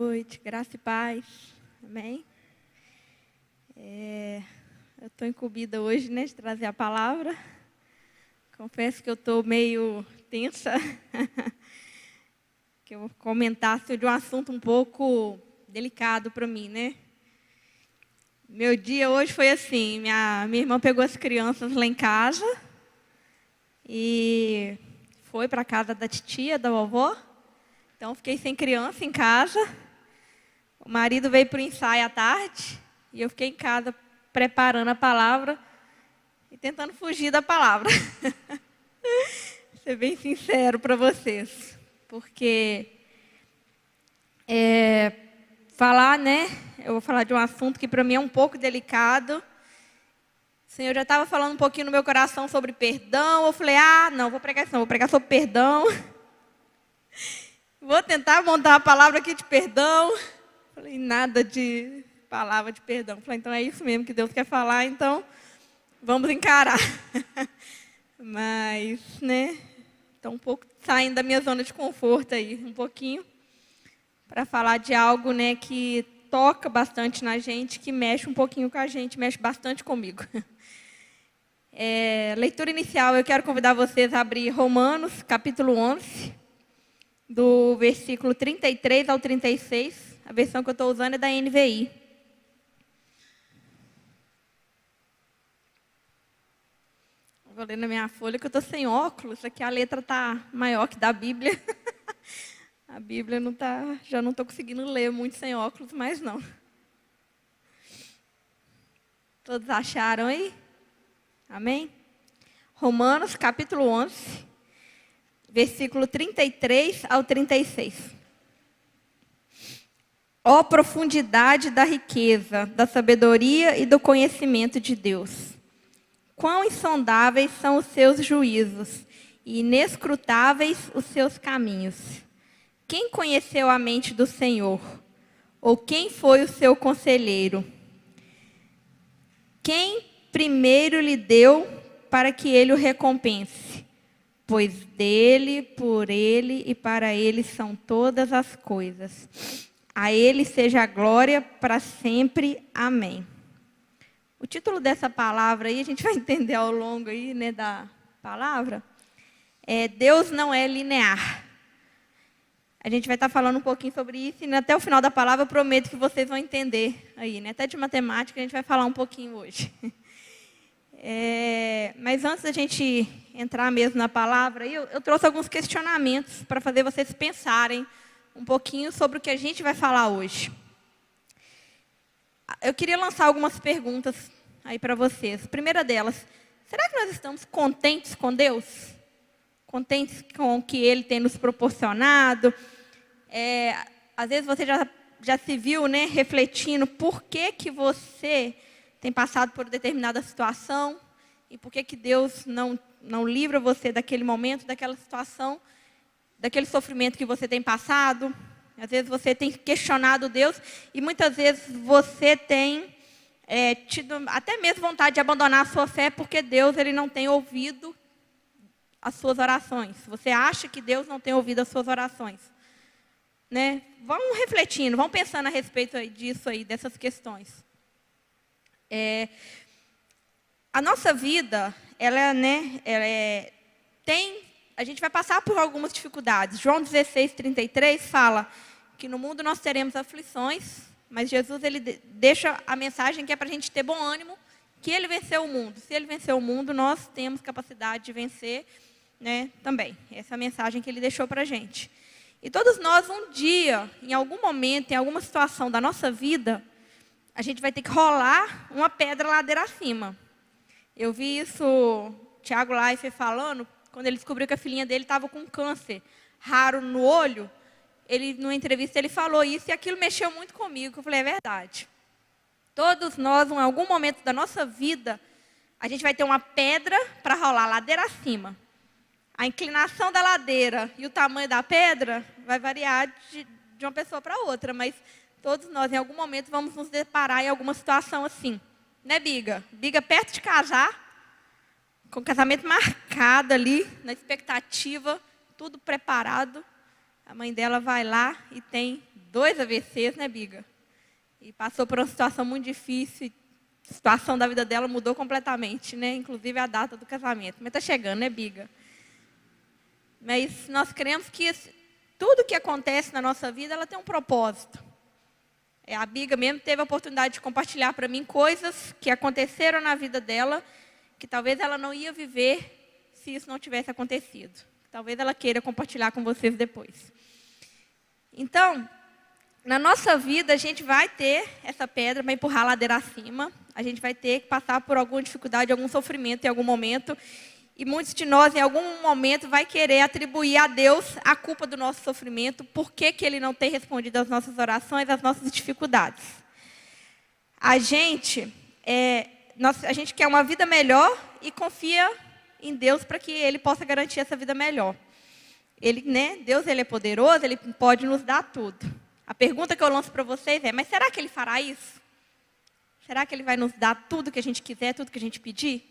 Noite, graça e paz. Amém? Eu estou incumbida hoje, né, de trazer a palavra. Confesso que eu estou meio tensa, que eu vou comentar de um assunto um pouco delicado para mim, né? Meu dia hoje foi assim, minha irmã pegou as crianças lá em casa e foi para a casa da titia, da vovó. Então, fiquei sem criança em casa. O marido veio para o ensaio à tarde e eu fiquei em casa preparando a palavra e tentando fugir da palavra. Vou ser bem sincero para vocês, porque falar, né? Eu vou falar de um assunto que para mim é um pouco delicado. O Senhor já estava falando um pouquinho no meu coração sobre perdão. Eu falei, não, vou pregar isso não, vou pregar sobre perdão. Vou tentar montar a palavra aqui de perdão. Falei, nada de palavra de perdão. Falei, então é isso mesmo que Deus quer falar, então vamos encarar. Mas, né, estou um pouco saindo da minha zona de conforto aí, um pouquinho, para falar de algo, né, que toca bastante na gente, que mexe um pouquinho com a gente, mexe bastante comigo. Leitura inicial, eu quero convidar vocês a abrir Romanos, capítulo 11, do versículo 33 ao 36. A versão que eu estou usando é da NVI. Vou ler na minha folha que eu estou sem óculos. Aqui a letra está maior que da Bíblia. A Bíblia não tá, já não estou conseguindo ler muito sem óculos, mas não. Todos acharam aí? Amém? Romanos, capítulo 11, versículo 33 ao 36. Ó profundidade da riqueza, da sabedoria e do conhecimento de Deus. Quão insondáveis são os seus juízos e inescrutáveis os seus caminhos. Quem conheceu a mente do Senhor? Ou quem foi o seu conselheiro? Quem primeiro lhe deu para que ele o recompense? Pois dele, por ele e para ele são todas as coisas. A ele seja a glória para sempre. Amém. O título dessa palavra aí, a gente vai entender ao longo aí, né, da palavra, Deus não é linear. A gente vai estar falando um pouquinho sobre isso e até o final da palavra eu prometo que vocês vão entender aí, né? Até de matemática a gente vai falar um pouquinho hoje. Mas antes da gente entrar mesmo na palavra, eu trouxe alguns questionamentos para fazer vocês pensarem um pouquinho sobre o que a gente vai falar hoje. Eu queria lançar algumas perguntas aí para vocês. A primeira delas, será que nós estamos contentes com Deus? Contentes com o que Ele tem nos proporcionado? Às vezes você já se viu, né, refletindo por que você tem passado por determinada situação e por que Deus não livra você daquele momento, daquela situação, daquele sofrimento que você tem passado. Às vezes você tem questionado Deus e muitas vezes você tem tido até mesmo vontade de abandonar a sua fé porque Deus ele não tem ouvido as suas orações. Você acha que Deus não tem ouvido as suas orações, né? Vamos refletindo, vamos pensando a respeito disso aí, dessas questões. A nossa vida, a gente vai passar por algumas dificuldades. João 16:33 fala que no mundo nós teremos aflições, mas Jesus ele deixa a mensagem que é para a gente ter bom ânimo, que Ele venceu o mundo. Se Ele venceu o mundo, nós temos capacidade de vencer, né, também. Essa é a mensagem que Ele deixou para a gente. E todos nós, um dia, em algum momento, em alguma situação da nossa vida, a gente vai ter que rolar uma pedra ladeira acima. Eu vi isso, o Tiago Leifert falando, quando ele descobriu que a filhinha dele estava com câncer raro no olho. Numa entrevista, ele falou isso e aquilo mexeu muito comigo. Eu falei, é verdade. Todos nós, em algum momento da nossa vida, a gente vai ter uma pedra para rolar ladeira acima. A inclinação da ladeira e o tamanho da pedra vai variar de uma pessoa para outra, mas todos nós, em algum momento, vamos nos deparar em alguma situação assim. Né, Biga? Biga, perto de casar, com o casamento marcado ali, na expectativa, tudo preparado. A mãe dela vai lá e tem 2 AVCs, né, Biga? E passou por uma situação muito difícil. A situação da vida dela mudou completamente, né? Inclusive a data do casamento. Mas está chegando, né, Biga? Mas nós cremos que tudo que acontece na nossa vida, ela tem um propósito. A Biga mesmo teve a oportunidade de compartilhar para mim coisas que aconteceram na vida dela, que talvez ela não ia viver se isso não tivesse acontecido. Talvez ela queira compartilhar com vocês depois. Então, na nossa vida, a gente vai ter essa pedra para empurrar a ladeira acima. A gente vai ter que passar por alguma dificuldade, algum sofrimento em algum momento. E muitos de nós, em algum momento, vai querer atribuir a Deus a culpa do nosso sofrimento. Por que que Ele não tem respondido às nossas orações, às nossas dificuldades? A gente quer uma vida melhor e confia em Deus para que Ele possa garantir essa vida melhor. Deus, Ele é poderoso, Ele pode nos dar tudo. A pergunta que eu lanço para vocês é, mas será que Ele fará isso? Será que Ele vai nos dar tudo que a gente quiser, tudo que a gente pedir?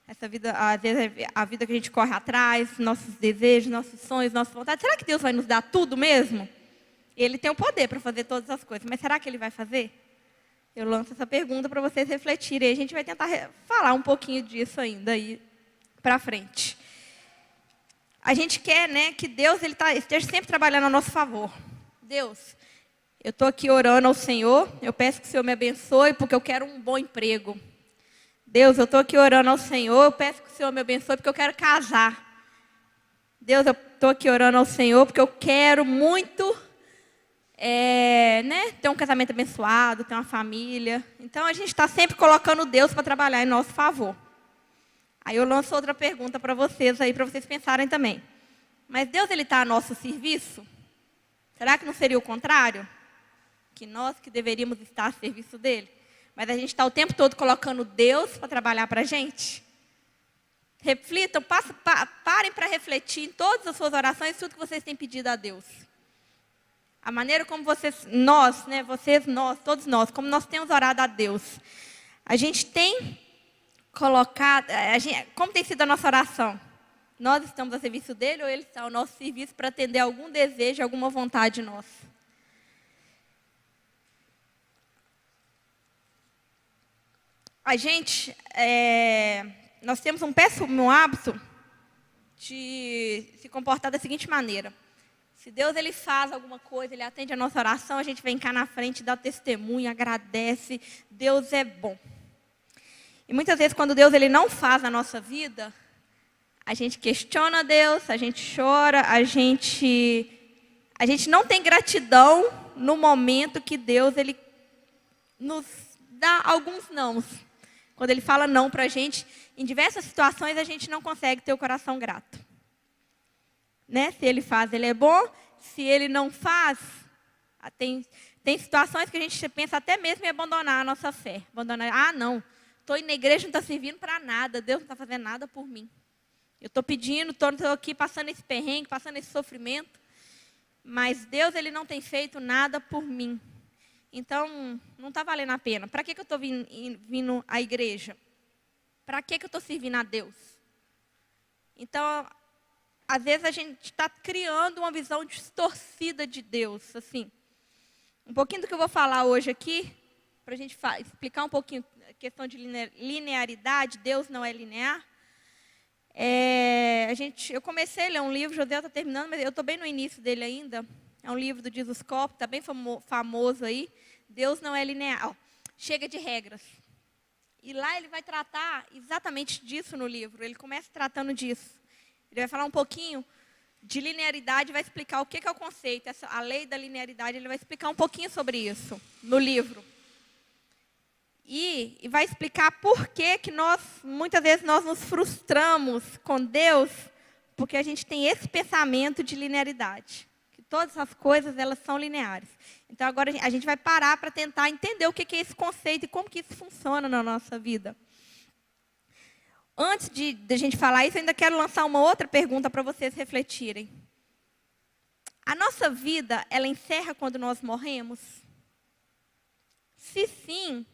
Essa vida, às vezes, a vida que a gente corre atrás, nossos desejos, nossos sonhos, nossas vontades. Será que Deus vai nos dar tudo mesmo? Ele tem o poder para fazer todas as coisas, mas será que Ele vai fazer? Eu lanço essa pergunta para vocês refletirem. A gente vai tentar falar um pouquinho disso ainda aí para frente. A gente quer, que Deus esteja sempre trabalhando a nosso favor. Deus, eu estou aqui orando ao Senhor, eu peço que o Senhor me abençoe porque eu quero um bom emprego. Deus, eu estou aqui orando ao Senhor, eu peço que o Senhor me abençoe porque eu quero casar. Deus, eu estou aqui orando ao Senhor porque eu quero muito ter um casamento abençoado, ter uma família. Então, a gente está sempre colocando Deus para trabalhar em nosso favor. Aí eu lanço outra pergunta para vocês aí, para vocês pensarem também. Mas Deus, Ele está a nosso serviço? Será que não seria o contrário? Que nós que deveríamos estar a serviço dEle? Mas a gente está o tempo todo colocando Deus para trabalhar para a gente? Reflitam, parem para refletir em todas as suas orações, tudo que vocês têm pedido a Deus. A maneira como todos nós, como nós temos orado a Deus. A gente tem colocado, como tem sido a nossa oração? Nós estamos a serviço dele ou ele está ao nosso serviço para atender algum desejo, alguma vontade nossa? Nós temos um péssimo hábito de se comportar da seguinte maneira. Se Deus ele faz alguma coisa, Ele atende a nossa oração, a gente vem cá na frente, dá testemunho, agradece. Deus é bom. E muitas vezes, quando Deus ele não faz na nossa vida, a gente questiona Deus, a gente chora, a gente não tem gratidão no momento que Deus ele nos dá alguns nãos. Quando Ele fala não para a gente, em diversas situações a gente não consegue ter o coração grato. Se Ele faz, Ele é bom. Se Ele não faz, tem situações que a gente pensa até mesmo em abandonar a nossa fé. Não, estou indo na igreja, não está servindo para nada. Deus não está fazendo nada por mim. Eu estou pedindo, estou aqui passando esse perrengue, passando esse sofrimento. Mas Deus ele não tem feito nada por mim. Então, não está valendo a pena. Para que eu estou vindo à igreja? Para que eu estou servindo a Deus? Então, às vezes a gente está criando uma visão distorcida de Deus. Assim, um pouquinho do que eu vou falar hoje aqui, para a gente explicar um pouquinho a questão de linearidade. Deus não é linear. Eu comecei a ler um livro, José está terminando, mas eu estou bem no início dele ainda. É um livro do Jesus Cop, está bem famoso aí. Deus não é linear. Chega de regras. E lá ele vai tratar exatamente disso no livro. Ele começa tratando disso. Ele vai falar um pouquinho de linearidade, vai explicar o que é o conceito, a lei da linearidade. Ele vai explicar um pouquinho sobre isso no livro. E vai explicar por que muitas vezes nós nos frustramos com Deus, porque a gente tem esse pensamento de linearidade. Que todas as coisas, elas são lineares. Então, agora a gente vai parar para tentar entender o que é esse conceito e como que isso funciona na nossa vida. Antes de a gente falar isso, eu ainda quero lançar uma outra pergunta para vocês refletirem. A nossa vida, ela encerra quando nós morremos? Se sim,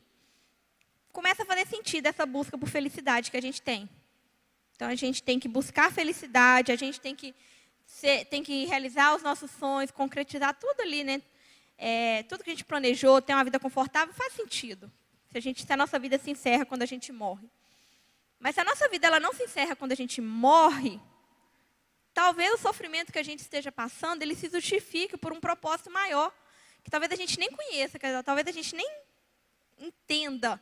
começa a fazer sentido essa busca por felicidade que a gente tem. Então, a gente tem que buscar felicidade, a gente tem que realizar os nossos sonhos, concretizar tudo ali, tudo que a gente planejou, ter uma vida confortável, faz sentido. Se a nossa vida se encerra quando a gente morre. Mas se a nossa vida ela não se encerra quando a gente morre, talvez o sofrimento que a gente esteja passando, ele se justifique por um propósito maior, que talvez a gente nem conheça, talvez a gente nem entenda.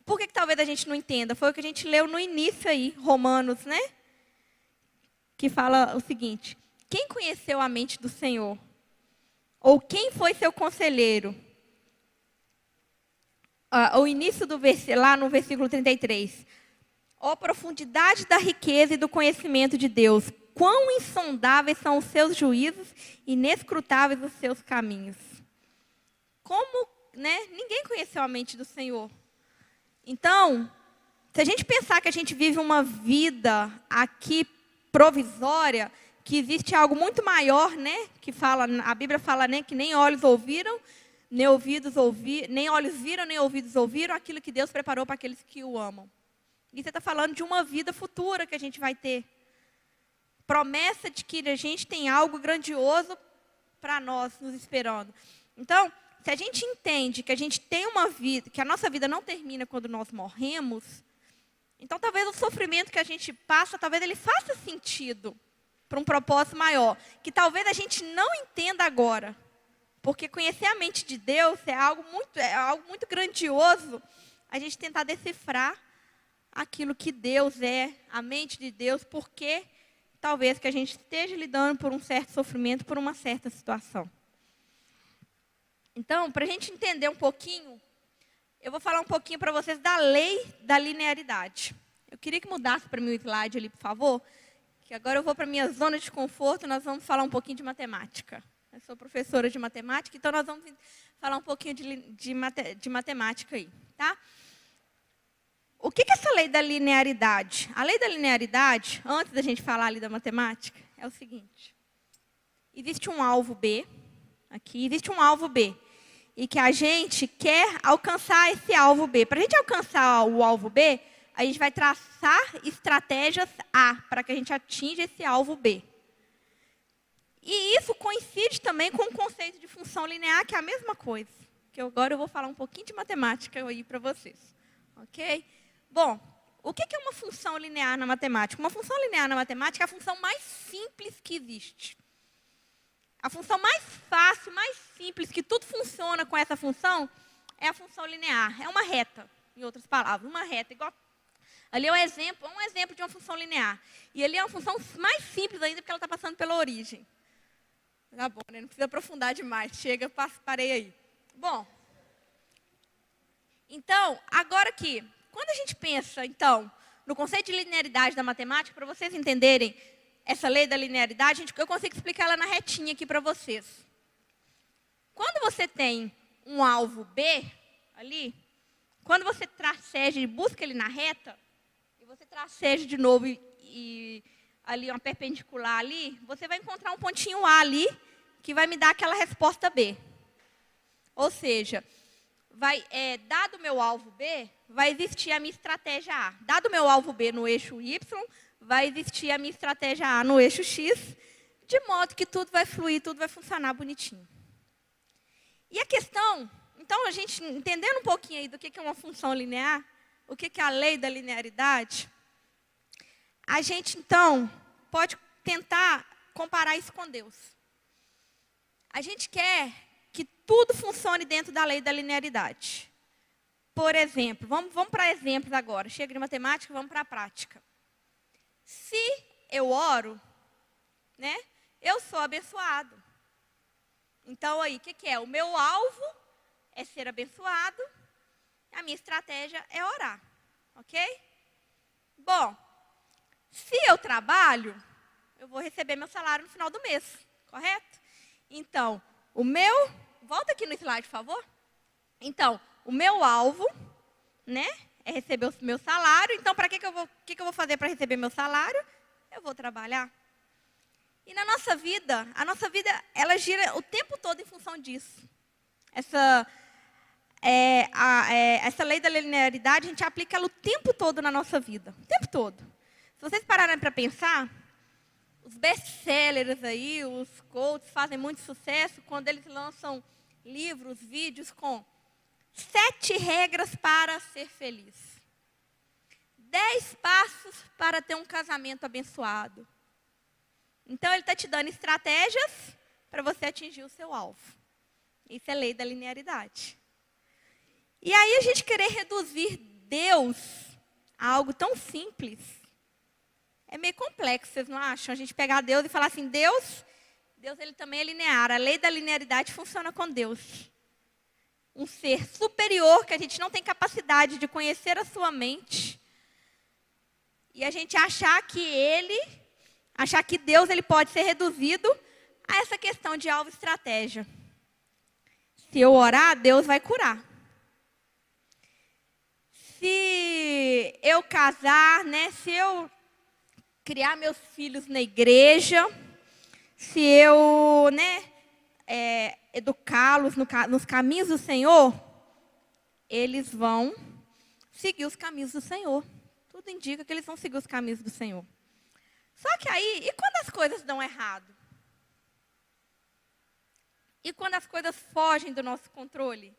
Por que talvez a gente não entenda? Foi o que a gente leu no início aí, Romanos, né? Que fala o seguinte: quem conheceu a mente do Senhor? Ou quem foi seu conselheiro? O início lá no versículo 33. Ó profundidade da riqueza e do conhecimento de Deus. Quão insondáveis são os seus juízos, inescrutáveis os seus caminhos. Como, né? Ninguém conheceu a mente do Senhor. Então, se a gente pensar que a gente vive uma vida aqui provisória, que existe algo muito maior, né? Que a Bíblia fala, né, que nem olhos ouviram, nem olhos viram, nem ouvidos ouviram aquilo que Deus preparou para aqueles que o amam. E você está falando de uma vida futura que a gente vai ter. Promessa de que a gente tem algo grandioso para nós, nos esperando. Então, se a gente entende que a gente tem uma vida, que a nossa vida não termina quando nós morremos, então talvez o sofrimento que a gente passa, talvez ele faça sentido para um propósito maior, que talvez a gente não entenda agora. Porque conhecer a mente de Deus é algo muito grandioso, a gente tentar decifrar aquilo que Deus é, a mente de Deus, porque talvez que a gente esteja lidando por um certo sofrimento, por uma certa situação. Então, para a gente entender um pouquinho, eu vou falar um pouquinho para vocês da lei da linearidade. Eu queria que mudasse para mim o slide ali, por favor, que agora eu vou para a minha zona de conforto, nós vamos falar um pouquinho de matemática. Eu sou professora de matemática, então nós vamos falar um pouquinho de matemática aí, tá? O que é essa lei da linearidade? A lei da linearidade, antes da gente falar ali da matemática, é o seguinte. Existe um alvo B, aqui, existe um alvo B. E que a gente quer alcançar esse alvo B. Para a gente alcançar o alvo B, a gente vai traçar estratégias A, para que a gente atinja esse alvo B. E isso coincide também com o conceito de função linear, que é a mesma coisa. Que agora eu vou falar um pouquinho de matemática aí para vocês. Ok? Bom, o que é uma função linear na matemática? Uma função linear na matemática é a função mais simples que existe. A função mais fácil, mais simples, que tudo funciona com essa função, é a função linear. É uma reta, em outras palavras, uma reta. Igual, ali é um exemplo de uma função linear. E ali é uma função mais simples ainda, porque ela está passando pela origem. Tá bom, né? Não precisa aprofundar demais. Chega, parei aí. Bom, então, agora aqui, quando a gente pensa, então, no conceito de linearidade da matemática, para vocês entenderem essa lei da linearidade, eu consigo explicar ela na retinha aqui para vocês. Quando você tem um alvo B ali, quando você traceja e busca ele na reta, e você traceja de novo e ali uma perpendicular ali, você vai encontrar um pontinho A ali, que vai me dar aquela resposta B. Ou seja, dado o meu alvo B, vai existir a minha estratégia A. Dado o meu alvo B no eixo Y, vai existir a minha estratégia A no eixo X, de modo que tudo vai fluir, tudo vai funcionar bonitinho. E a questão, então a gente entendendo um pouquinho aí do que é uma função linear, o que é a lei da linearidade, a gente então pode tentar comparar isso com Deus. A gente quer que tudo funcione dentro da lei da linearidade. Por exemplo, vamos para exemplos agora. Chega de matemática, vamos para a prática. Se eu oro, né, eu sou abençoado. Então, aí, o que é? O meu alvo é ser abençoado, a minha estratégia é orar. Ok? Bom, se eu trabalho, eu vou receber meu salário no final do mês, correto? Então, volta aqui no slide, por favor. Então, o meu alvo, né, é receber o meu salário. Então, para que eu vou fazer para receber meu salário? Eu vou trabalhar. E na nossa vida, ela gira o tempo todo em função disso. Essa lei da linearidade, a gente aplica ela o tempo todo na nossa vida. O tempo todo. Se vocês pararem para pensar, os best-sellers aí, os coaches fazem muito sucesso quando eles lançam livros, vídeos com 7 regras para ser feliz. 10 passos para ter um casamento abençoado. Então, ele está te dando estratégias para você atingir o seu alvo. Isso é lei da linearidade. E aí, a gente querer reduzir Deus a algo tão simples, é meio complexo, vocês não acham? A gente pegar Deus e falar assim, Deus ele também é linear. A lei da linearidade funciona com Deus. Um ser superior que a gente não tem capacidade de conhecer a sua mente. E a gente achar que Deus ele pode ser reduzido a essa questão de alvo e estratégia. Se eu orar, Deus vai curar. Se eu casar, se eu criar meus filhos na igreja, se eu educá-los nos caminhos do Senhor, eles vão seguir os caminhos do Senhor. Tudo indica que eles vão seguir os caminhos do Senhor. Só que aí, e quando as coisas dão errado? E quando as coisas fogem do nosso controle?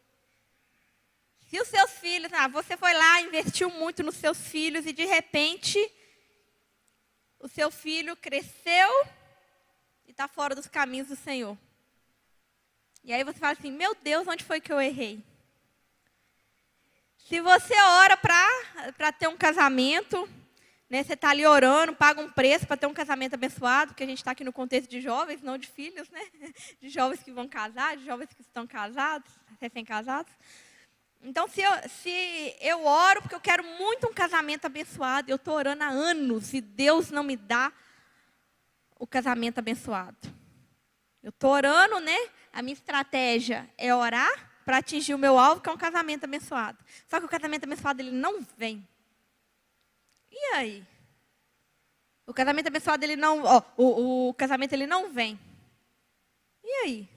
Se os seus filhos, você foi lá, investiu muito nos seus filhos e de repente o seu filho cresceu e está fora dos caminhos do Senhor. E aí você fala assim, meu Deus, onde foi que eu errei? Se você ora para ter um casamento, você está ali orando, paga um preço para ter um casamento abençoado, porque a gente está aqui no contexto de jovens, não de filhos, de jovens que vão casar, de jovens que estão casados, recém-casados. Então, se eu oro porque eu quero muito um casamento abençoado, eu estou orando há anos e Deus não me dá o casamento abençoado. Eu estou orando, a minha estratégia é orar para atingir o meu alvo, que é um casamento abençoado. Só que o casamento abençoado, ele não vem. E aí? O casamento abençoado, ele não... o casamento, ele não vem. E aí?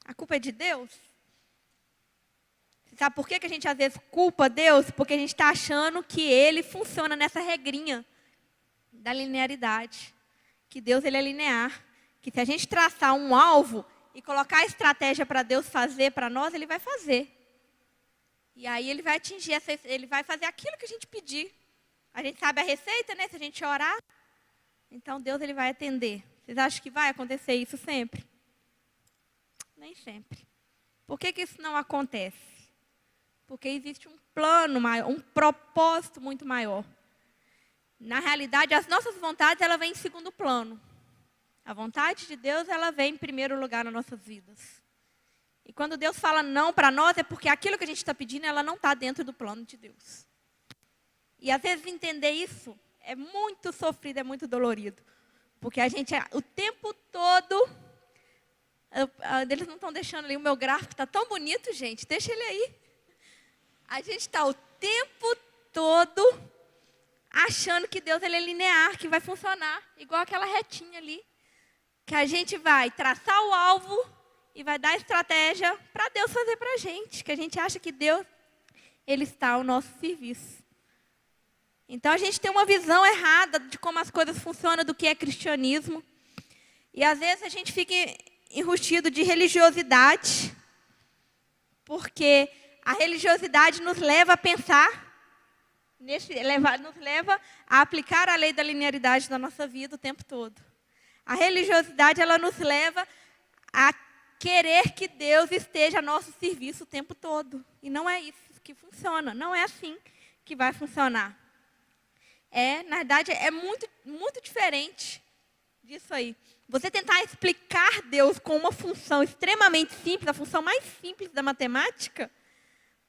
A culpa é de Deus? Sabe por que a gente às vezes culpa Deus? Porque a gente está achando que Ele funciona nessa regrinha da linearidade. Que Deus ele é linear. Que se a gente traçar um alvo e colocar a estratégia para Deus fazer para nós, Ele vai fazer. E aí Ele vai atingir, Ele vai fazer aquilo que a gente pedir. A gente sabe a receita, se a gente orar. Então Deus ele vai atender. Vocês acham que vai acontecer isso sempre? Nem sempre. Por que isso não acontece? Porque existe um plano maior, um propósito muito maior. Na realidade, as nossas vontades, ela vem em segundo plano. A vontade de Deus, ela vem em primeiro lugar nas nossas vidas. E quando Deus fala não para nós, é porque aquilo que a gente está pedindo, ela não está dentro do plano de Deus. E às vezes entender isso é muito sofrido, é muito dolorido. Porque a gente, o tempo todo... Eles não estão deixando ali, o meu gráfico está tão bonito, gente. Deixa ele aí. A gente está o tempo todo achando que Deus ele é linear, que vai funcionar. Igual aquela retinha ali. Que a gente vai traçar o alvo e vai dar estratégia para Deus fazer para a gente. Que a gente acha que Deus ele está ao nosso serviço. Então a gente tem uma visão errada de como as coisas funcionam, do que é cristianismo. E às vezes a gente fica enrustido de religiosidade. Porque a religiosidade nos leva a pensar, nos leva a aplicar a lei da linearidade na nossa vida o tempo todo. A religiosidade, ela nos leva a querer que Deus esteja a nosso serviço o tempo todo. E não é isso que funciona, não é assim que vai funcionar. Na verdade, é muito, muito diferente disso aí. Você tentar explicar Deus com uma função extremamente simples, a função mais simples da matemática,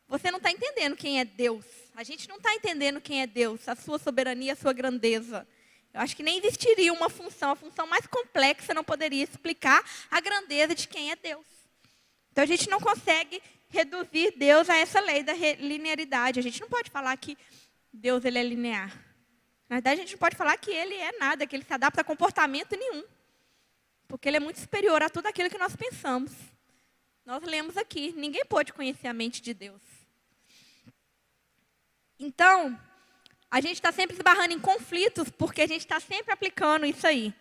você não está entendendo quem é Deus. A gente não está entendendo quem é Deus, a sua soberania, a sua grandeza. Eu acho que nem existiria uma função, a função mais complexa não poderia explicar a grandeza de quem é Deus. Então a gente não consegue reduzir Deus a essa lei da linearidade. A gente não pode falar que Deus ele é linear. Na verdade, a gente não pode falar que ele é nada, que ele se adapta a comportamento nenhum. Porque ele é muito superior a tudo aquilo que nós pensamos. Nós lemos aqui, ninguém pode conhecer a mente de Deus. Então, a gente está sempre esbarrando em conflitos, porque a gente está sempre aplicando isso aí.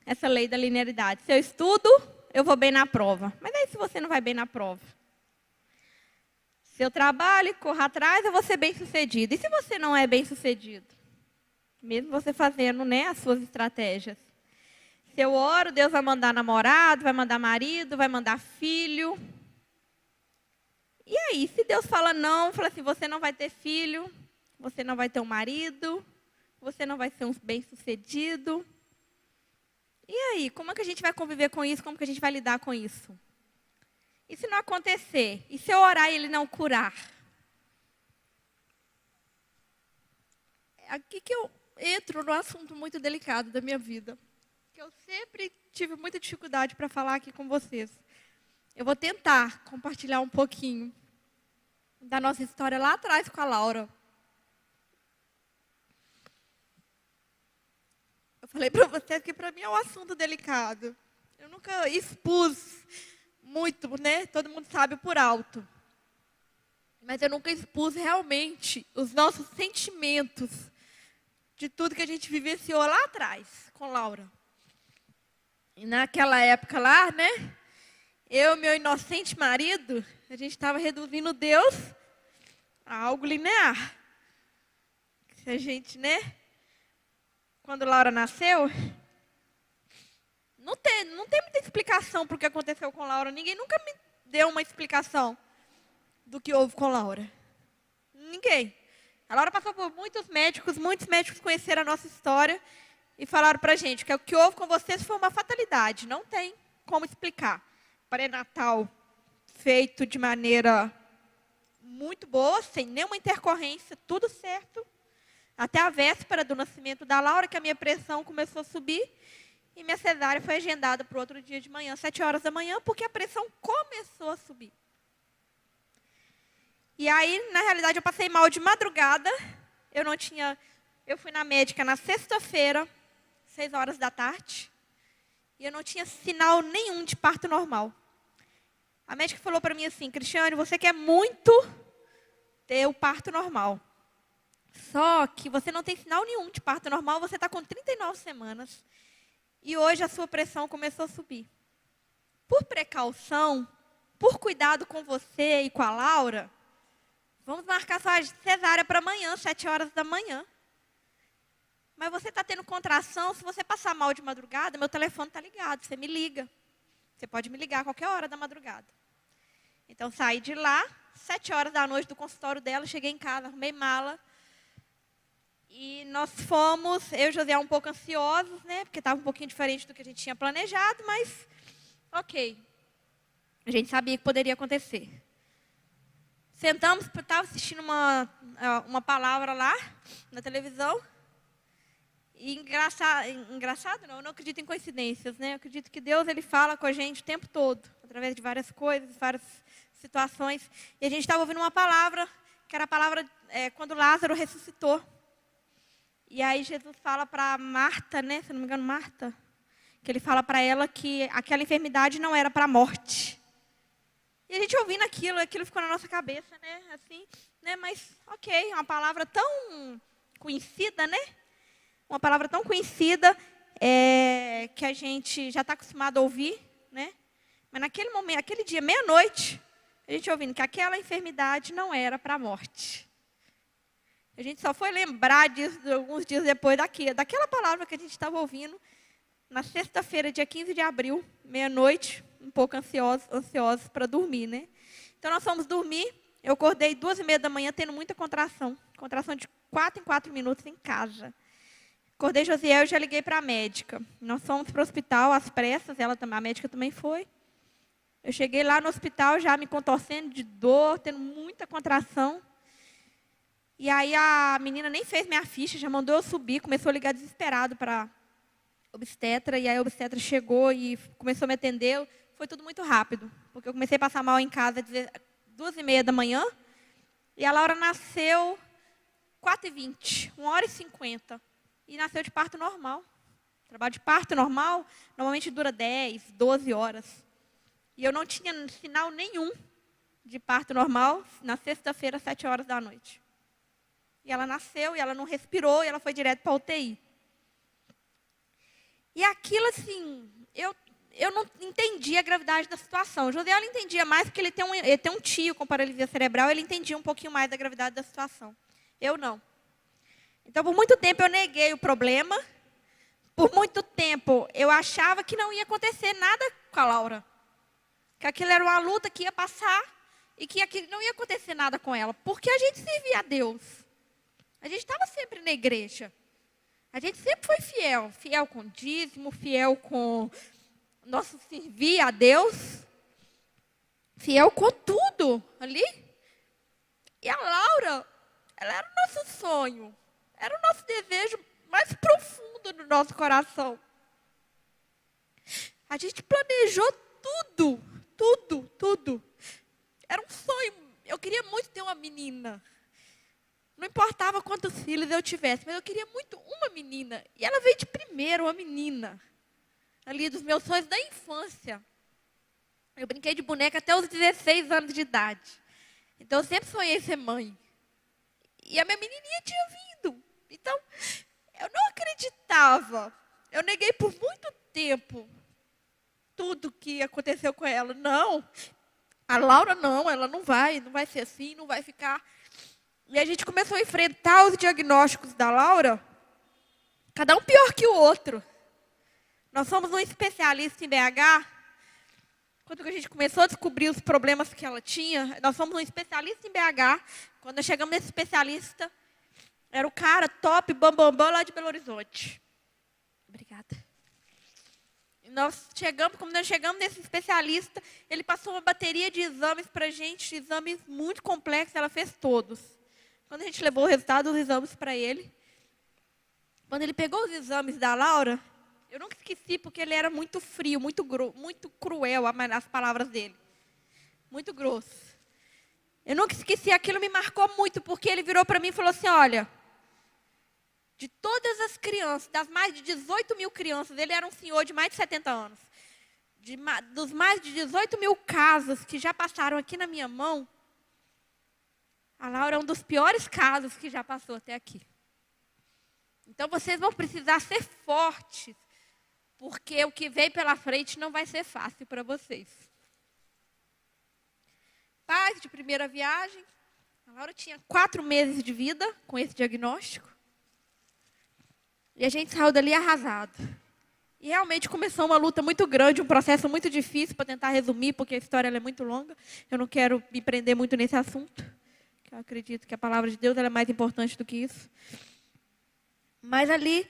Essa lei da linearidade. Se eu estudo, eu vou bem na prova. Mas aí se você não vai bem na prova? Se eu trabalho e corro atrás, eu vou ser bem-sucedido. E se você não é bem-sucedido? Mesmo você fazendo, né, as suas estratégias. Se eu oro, Deus vai mandar namorado, vai mandar marido, vai mandar filho. E aí, se Deus fala não, fala assim, você não vai ter filho, você não vai ter um marido, você não vai ser um bem-sucedido. E aí, como é que a gente vai conviver com isso? Como que a gente vai lidar com isso? E se não acontecer? E se eu orar e ele não curar? É aqui que eu entro no assunto muito delicado da minha vida, que eu sempre tive muita dificuldade para falar aqui com vocês. Eu vou tentar compartilhar um pouquinho da nossa história lá atrás com a Laura. Eu falei para vocês que para mim é um assunto delicado. Eu nunca expus muito, né? Todo mundo sabe por alto. Mas eu nunca expus realmente os nossos sentimentos de tudo que a gente vivenciou lá atrás com Laura. E naquela época lá, né? Eu e meu inocente marido, a gente estava reduzindo Deus a algo linear. Se a gente, né? Quando Laura nasceu, não tem muita explicação para o que aconteceu com Laura. Ninguém nunca me deu uma explicação do que houve com Laura. Ninguém. A Laura passou por muitos médicos conheceram a nossa história e falaram para a gente que o que houve com vocês foi uma fatalidade. Não tem como explicar. Pré-natal feito de maneira muito boa, sem nenhuma intercorrência, tudo certo. Até a véspera do nascimento da Laura, que a minha pressão começou a subir. E minha cesárea foi agendada para o outro dia de manhã, 7 horas da manhã, porque a pressão começou a subir. E aí, na realidade, eu passei mal de madrugada. Eu fui na médica na sexta-feira, 6 horas da tarde. E eu não tinha sinal nenhum de parto normal. A médica falou para mim assim, Cristiane, você quer muito ter o parto normal. Só que você não tem sinal nenhum de parto normal, você está com 39 semanas. E hoje a sua pressão começou a subir. Por precaução, por cuidado com você e com a Laura, vamos marcar sua cesárea para amanhã, 7 horas da manhã. Mas você está tendo contração, se você passar mal de madrugada, meu telefone está ligado, você me liga. Você pode me ligar a qualquer hora da madrugada. Então, saí de lá, 7 horas da noite do consultório dela, cheguei em casa, arrumei mala. E nós fomos, eu e José um pouco ansiosos, né? Porque estava um pouquinho diferente do que a gente tinha planejado, mas ok. A gente sabia que poderia acontecer. Sentamos, estava assistindo uma palavra lá, na televisão. E engraçado não, eu não acredito em coincidências, né? Eu acredito que Deus ele fala com a gente o tempo todo, através de várias coisas, várias situações. E a gente estava ouvindo uma palavra, que era a palavra quando Lázaro ressuscitou. E aí Jesus fala para Marta, né? Se não me engano, Marta, que ele fala para ela que aquela enfermidade não era para a morte. E a gente ouvindo aquilo ficou na nossa cabeça, né? Assim, né? Mas, ok, uma palavra tão conhecida, né? Uma palavra tão conhecida que a gente já está acostumado a ouvir, né? Mas naquele momento, aquele dia, meia-noite, a gente ouvindo que aquela enfermidade não era para a morte. A gente só foi lembrar disso alguns dias depois daquela palavra que a gente estava ouvindo na sexta-feira, dia 15 de abril, meia-noite, um pouco ansiosos para dormir, né? Então, nós fomos dormir. Eu acordei 2h30 da manhã tendo muita contração. Contração de 4 em 4 minutos em casa. Acordei Josiel e já liguei para a médica. Nós fomos para o hospital às pressas, a médica também foi. Eu cheguei lá no hospital já me contorcendo de dor, tendo muita contração. E aí a menina nem fez minha ficha, já mandou eu subir, começou a ligar desesperado para obstetra. E aí a obstetra chegou e começou a me atender. Foi tudo muito rápido, porque eu comecei a passar mal em casa às 2h30 da manhã. E a Laura nasceu 4h20, 1h50. E nasceu de parto normal. O trabalho de parto normal normalmente dura 10, 12 horas. E eu não tinha sinal nenhum de parto normal na sexta-feira, 7 horas da noite. E ela nasceu, e ela não respirou, e ela foi direto para a UTI. E aquilo assim, eu não entendia a gravidade da situação. O Josiel entendia mais porque ele tem um tio com paralisia cerebral, ele entendia um pouquinho mais da gravidade da situação. Eu não. Então, por muito tempo eu neguei o problema. Por muito tempo eu achava que não ia acontecer nada com a Laura. Que aquilo era uma luta que ia passar e que não ia acontecer nada com ela. Porque a gente servia a Deus. A gente estava sempre na igreja. A gente sempre foi fiel. Fiel com dízimo, fiel com nosso servir a Deus. Fiel com tudo ali. E a Laura, ela era o nosso sonho. Era o nosso desejo mais profundo do nosso coração. A gente planejou tudo. Era um sonho. Eu queria muito ter uma menina. Não importava quantos filhos eu tivesse, mas eu queria muito uma menina. E ela veio de primeiro, uma menina. Ali dos meus sonhos da infância. Eu brinquei de boneca até os 16 anos de idade. Então eu sempre sonhei ser mãe. E a minha menininha tinha vindo. Então, eu não acreditava. Eu neguei por muito tempo tudo que aconteceu com ela. Não, a Laura não, ela não vai ser assim, não vai ficar. E a gente começou a enfrentar os diagnósticos da Laura, cada um pior que o outro. Nós somos um especialista em BH. Quando a gente começou a descobrir os problemas que ela tinha, nós somos um especialista em BH. Quando nós chegamos nesse especialista, era o cara top, bambambam lá de Belo Horizonte. Obrigada. Quando nós chegamos nesse especialista, ele passou uma bateria de exames para a gente, exames muito complexos, ela fez todos. Quando a gente levou o resultado dos exames para ele, quando ele pegou os exames da Laura, eu nunca esqueci porque ele era muito frio, muito cruel, as palavras dele. Muito grosso. Eu nunca esqueci, aquilo me marcou muito, porque ele virou para mim e falou assim, olha, de todas as crianças, das mais de 18 mil crianças, ele era um senhor de mais de 70 anos, dos mais de 18 mil casos que já passaram aqui na minha mão, a Laura é um dos piores casos que já passou até aqui. Então vocês vão precisar ser fortes, porque o que vem pela frente não vai ser fácil para vocês. Paz de primeira viagem, a Laura tinha 4 meses de vida com esse diagnóstico. E a gente saiu dali arrasado. E realmente começou uma luta muito grande, um processo muito difícil, para tentar resumir, porque a história ela é muito longa. Eu não quero me prender muito nesse assunto. Eu acredito que a palavra de Deus ela é mais importante do que isso. Mas ali,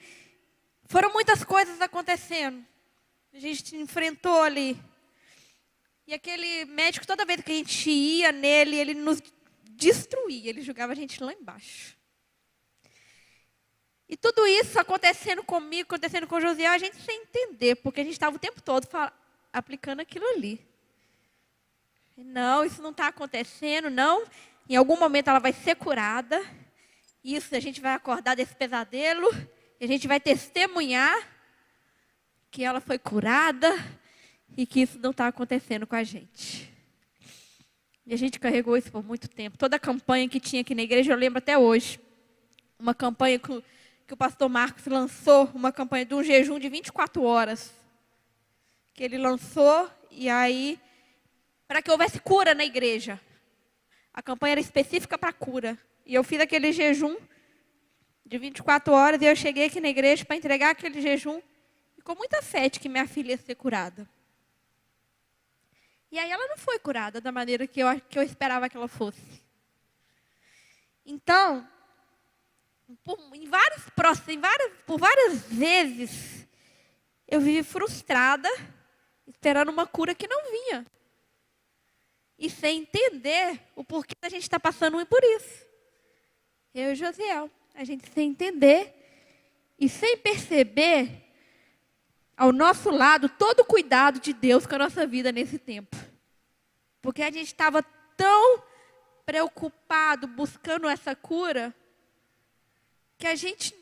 foram muitas coisas acontecendo. A gente enfrentou ali. E aquele médico, toda vez que a gente ia nele, ele nos destruía. Ele jogava a gente lá embaixo. E tudo isso acontecendo comigo, acontecendo com o Josiel, a gente sem entender, porque a gente estava o tempo todo aplicando aquilo ali. Não, isso não está acontecendo, não. Em algum momento ela vai ser curada. Isso, a gente vai acordar desse pesadelo. E a gente vai testemunhar que ela foi curada e que isso não está acontecendo com a gente. E a gente carregou isso por muito tempo. Toda a campanha que tinha aqui na igreja, eu lembro até hoje. Uma campanha que o pastor Marcos lançou, uma campanha de um jejum de 24 horas. Que ele lançou, e aí, para que houvesse cura na igreja. A campanha era específica para cura. E eu fiz aquele jejum de 24 horas, e eu cheguei aqui na igreja para entregar aquele jejum, e com muita fé de que minha filha ia ser curada. E aí ela não foi curada da maneira que eu esperava que ela fosse. Então, por várias vezes, eu vivi frustrada, esperando uma cura que não vinha. E sem entender o porquê a gente está passando por isso. Eu e o Josiel, a gente sem entender e sem perceber ao nosso lado todo o cuidado de Deus com a nossa vida nesse tempo. Porque a gente estava tão preocupado buscando essa cura que a gente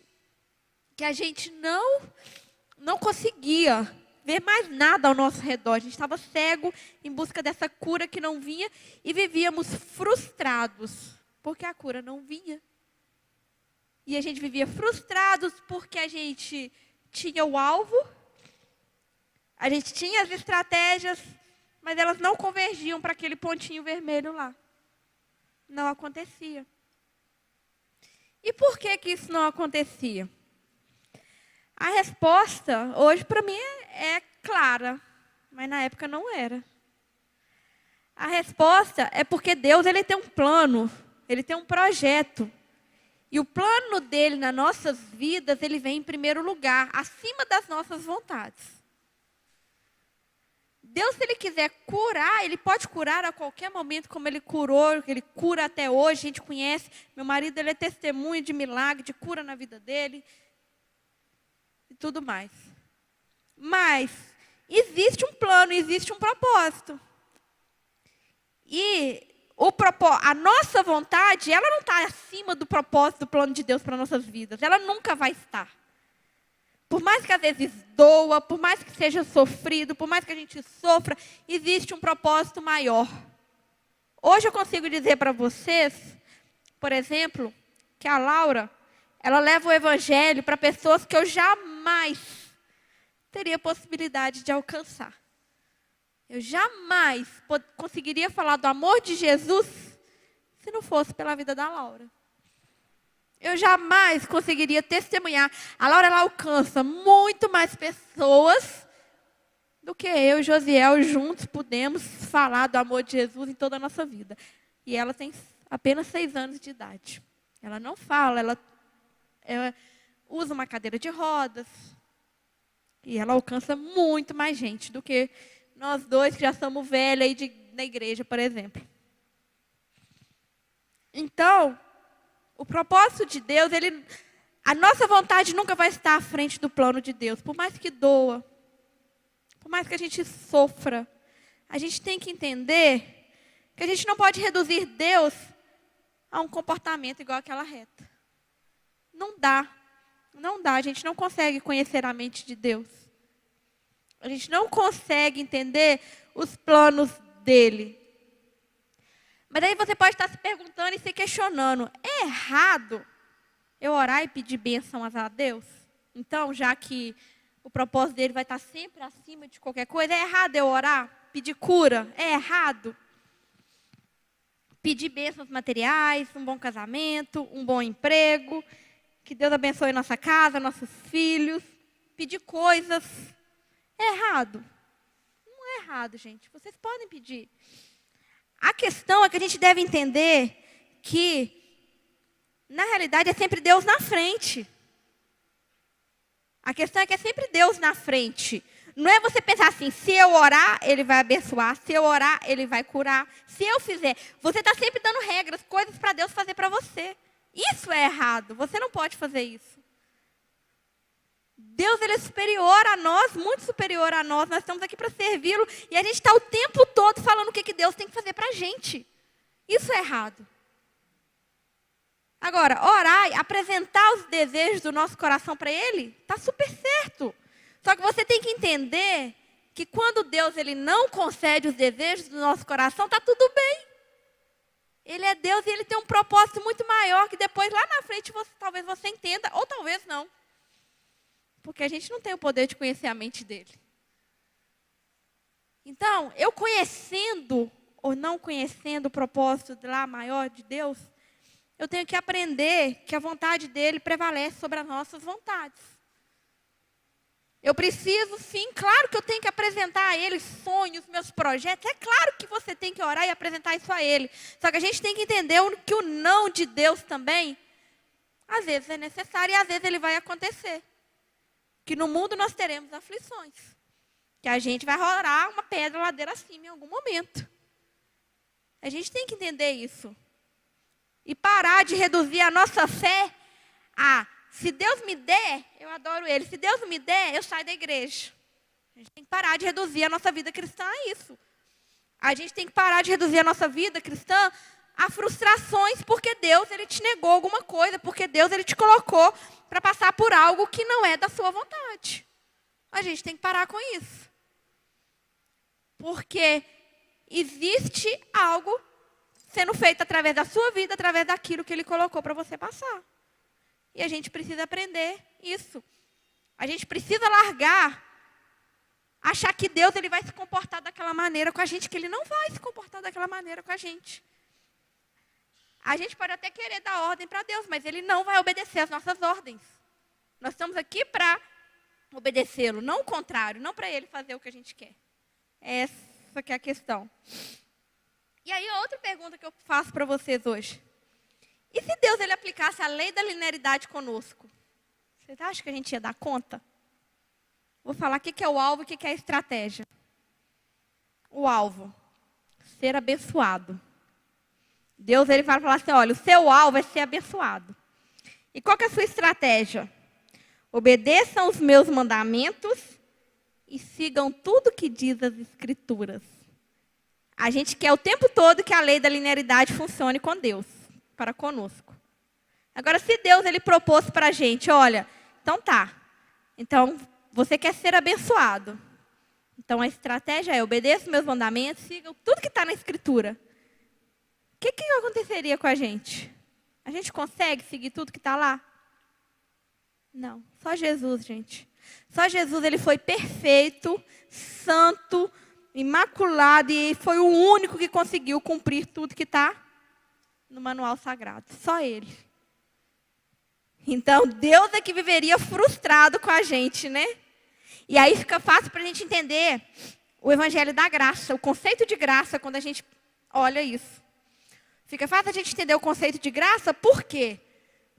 não conseguia ver mais nada ao nosso redor. A gente estava cego em busca dessa cura que não vinha e vivíamos frustrados porque a cura não vinha. E a gente vivia frustrados porque a gente tinha o alvo, A gente tinha as estratégias, mas elas não convergiam para aquele pontinho vermelho lá. Não acontecia. E por que que isso não acontecia? A resposta, hoje, para mim, é clara, mas na época não era. A resposta é porque Deus ele tem um plano, ele tem um projeto. E o plano dele nas nossas vidas, ele vem em primeiro lugar, acima das nossas vontades. Deus, se ele quiser curar, ele pode curar a qualquer momento, como ele curou, ele cura até hoje, a gente conhece. Meu marido, ele é testemunho de milagre, de cura na vida dele e tudo mais. Mas existe um plano, existe um propósito. E a nossa vontade, ela não está acima do propósito, do plano de Deus para nossas vidas. Ela nunca vai estar. Por mais que às vezes doa, por mais que seja sofrido, por mais que a gente sofra, existe um propósito maior. Hoje eu consigo dizer para vocês, por exemplo, que a Laura, ela leva o evangelho para pessoas que eu jamais teria possibilidade de alcançar. Eu jamais conseguiria falar do amor de Jesus se não fosse pela vida da Laura. Eu jamais conseguiria testemunhar. A Laura, ela alcança muito mais pessoas do que eu e Josiel juntos podemos falar do amor de Jesus em toda a nossa vida. E ela tem apenas 6 anos de idade. Ela não fala, ela usa uma cadeira de rodas. E ela alcança muito mais gente do que nós dois que já somos velhos aí na igreja, por exemplo. Então, o propósito de Deus, a nossa vontade nunca vai estar à frente do plano de Deus. Por mais que doa, por mais que a gente sofra, a gente tem que entender que a gente não pode reduzir Deus a um comportamento igual àquela reta. Não dá. Não dá. A gente não consegue conhecer a mente de Deus. A gente não consegue entender os planos dele. Mas aí você pode estar se perguntando e se questionando: é errado eu orar e pedir bênção a Deus? Então, já que o propósito dele vai estar sempre acima de qualquer coisa, é errado eu orar, pedir cura? É errado pedir bênçãos materiais, um bom casamento, um bom emprego, que Deus abençoe nossa casa, nossos filhos, pedir coisas? É errado? Não é errado, gente. Vocês podem pedir. A questão é que a gente deve entender que, na realidade, é sempre Deus na frente. A questão é que é sempre Deus na frente. Não é você pensar assim: se eu orar, Ele vai abençoar. Se eu orar, Ele vai curar. Se eu fizer. Você está sempre dando regras, coisas para Deus fazer para você. Isso é errado. Você não pode fazer isso. Deus, ele é superior a nós, muito superior a nós. Nós estamos aqui para servi-lo. E a gente está o tempo todo falando o que Deus tem que fazer para a gente. Isso é errado. Agora, orar e apresentar os desejos do nosso coração para Ele, está super certo. Só que você tem que entender que quando Deus ele não concede os desejos do nosso coração, está tudo bem. Ele é Deus e Ele tem um propósito muito maior que depois lá na frente talvez você entenda ou talvez não. Porque a gente não tem o poder de conhecer a mente dele. Então, eu conhecendo ou não conhecendo o propósito lá maior de Deus, eu tenho que aprender que a vontade dele prevalece sobre as nossas vontades. Eu preciso, sim, claro que eu tenho que apresentar a ele sonhos, meus projetos. É claro que você tem que orar e apresentar isso a ele. Só que a gente tem que entender que o não de Deus também, às vezes é necessário e às vezes ele vai acontecer. Que no mundo nós teremos aflições. Que a gente vai rolar uma pedra ladeira acima em algum momento. A gente tem que entender isso. E parar de reduzir a nossa fé a: se Deus me der, eu adoro Ele. Se Deus não me der, eu saio da igreja. A gente tem que parar de reduzir a nossa vida cristã a isso. A gente tem que parar de reduzir a nossa vida cristã a frustrações porque Deus ele te negou alguma coisa, porque Deus ele te colocou para passar por algo que não é da sua vontade. A gente tem que parar com isso. Porque existe algo sendo feito através da sua vida, através daquilo que Ele colocou para você passar. E a gente precisa aprender isso. A gente precisa largar achar que Deus ele vai se comportar daquela maneira com a gente, que Ele não vai se comportar daquela maneira com a gente. A gente pode até querer dar ordem para Deus, mas Ele não vai obedecer às nossas ordens. Nós estamos aqui para obedecê-lo, não o contrário, não para Ele fazer o que a gente quer. Essa que é a questão. E aí, outra pergunta que eu faço para vocês hoje. E se Deus ele aplicasse a lei da linearidade conosco? Vocês acham que a gente ia dar conta? Vou falar o que é o alvo e o que é a estratégia. O alvo, ser abençoado. Deus ele vai falar assim, olha, o seu alvo é ser abençoado. E qual que é a sua estratégia? Obedeçam os meus mandamentos e sigam tudo que diz as Escrituras. A gente quer o tempo todo que a lei da linearidade funcione com Deus, para conosco. Agora, se Deus ele propôs para a gente, olha, então tá. Então, você quer ser abençoado. Então, a estratégia é obedeça os meus mandamentos, sigam tudo que está na Escritura. O que aconteceria com a gente? A gente consegue seguir tudo que está lá? Não, só Jesus, gente. Só Jesus, ele foi perfeito, santo, imaculado e foi o único que conseguiu cumprir tudo que está no manual sagrado. Só Ele. Então, Deus é que viveria frustrado com a gente, né? E aí fica fácil para a gente entender o evangelho da graça, o conceito de graça, quando a gente olha isso. Fica fácil a gente entender o conceito de graça, por quê?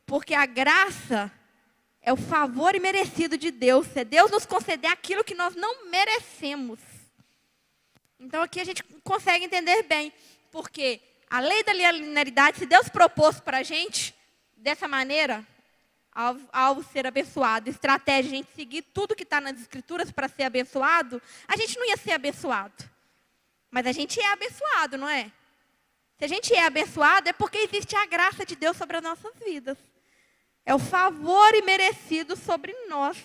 Porque a graça é o favor imerecido de Deus. É Deus nos conceder aquilo que nós não merecemos. Então aqui a gente consegue entender bem. Porque a lei da linearidade, se Deus propôs para a gente, dessa maneira, alvo ser abençoado, estratégia, a gente seguir tudo que está nas Escrituras para ser abençoado, a gente não ia ser abençoado. Mas a gente é abençoado, não é? Se a gente é abençoado, é porque existe a graça de Deus sobre as nossas vidas. É o favor imerecido sobre nós.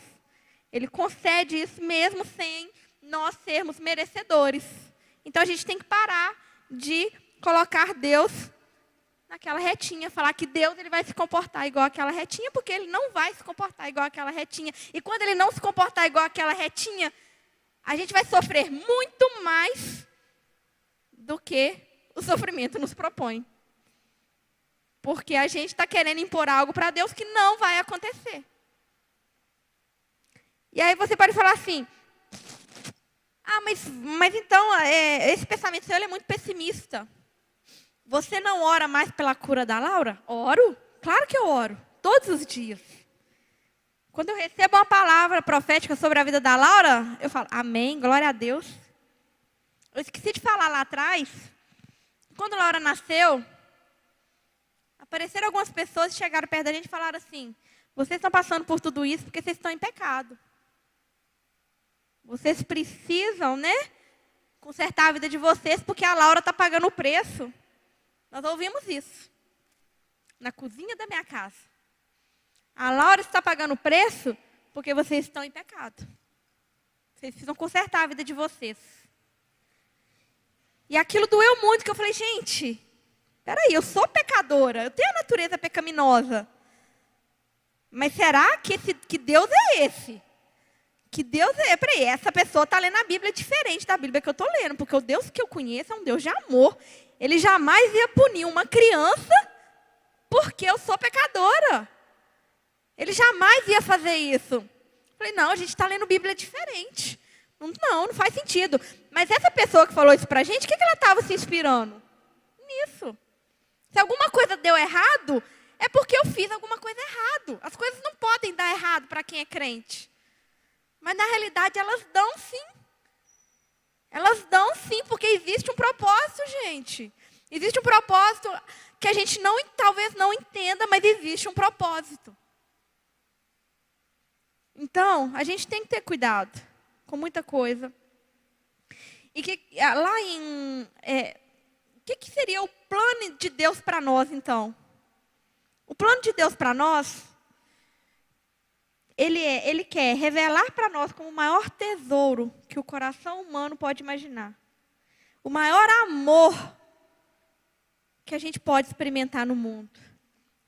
Ele concede isso mesmo sem nós sermos merecedores. Então a gente tem que parar de colocar Deus naquela retinha, falar que Deus ele vai se comportar igual aquela retinha, porque Ele não vai se comportar igual aquela retinha. E quando Ele não se comportar igual aquela retinha, a gente vai sofrer muito mais do que o sofrimento nos propõe. Porque a gente está querendo impor algo para Deus que não vai acontecer. E aí você pode falar assim, mas então, esse pensamento seu ele é muito pessimista. Você não ora mais pela cura da Laura? Oro. Claro que eu oro. Todos os dias. Quando eu recebo uma palavra profética sobre a vida da Laura, eu falo, amém, glória a Deus. Eu esqueci de falar lá atrás. Quando a Laura nasceu, apareceram algumas pessoas que chegaram perto da gente e falaram assim, vocês estão passando por tudo isso porque vocês estão em pecado. Vocês precisam, né, consertar a vida de vocês porque a Laura está pagando o preço. Nós ouvimos isso na cozinha da minha casa. A Laura está pagando o preço porque vocês estão em pecado. Vocês precisam consertar a vida de vocês. E aquilo doeu muito, que eu falei, gente, peraí, eu sou pecadora, eu tenho a natureza pecaminosa. Mas será que Deus é esse? Que Deus é, peraí, essa pessoa está lendo a Bíblia diferente da Bíblia que eu estou lendo, porque o Deus que eu conheço é um Deus de amor. Ele jamais ia punir uma criança porque eu sou pecadora. Ele jamais ia fazer isso. Falei, não, a gente está lendo Bíblia diferente. Não faz sentido. Mas essa pessoa que falou isso para a gente, o que ela estava se inspirando? Nisso. Se alguma coisa deu errado, é porque eu fiz alguma coisa errado. As coisas não podem dar errado para quem é crente. Mas na realidade elas dão sim. Elas dão sim, porque existe um propósito, gente. Existe um propósito que a gente talvez não entenda, mas existe um propósito. Então, a gente tem que ter cuidado com muita coisa. E que lá em... o que seria o plano de Deus para nós, então? O plano de Deus para nós, Ele quer revelar para nós como o maior tesouro que o coração humano pode imaginar. O maior amor que a gente pode experimentar no mundo.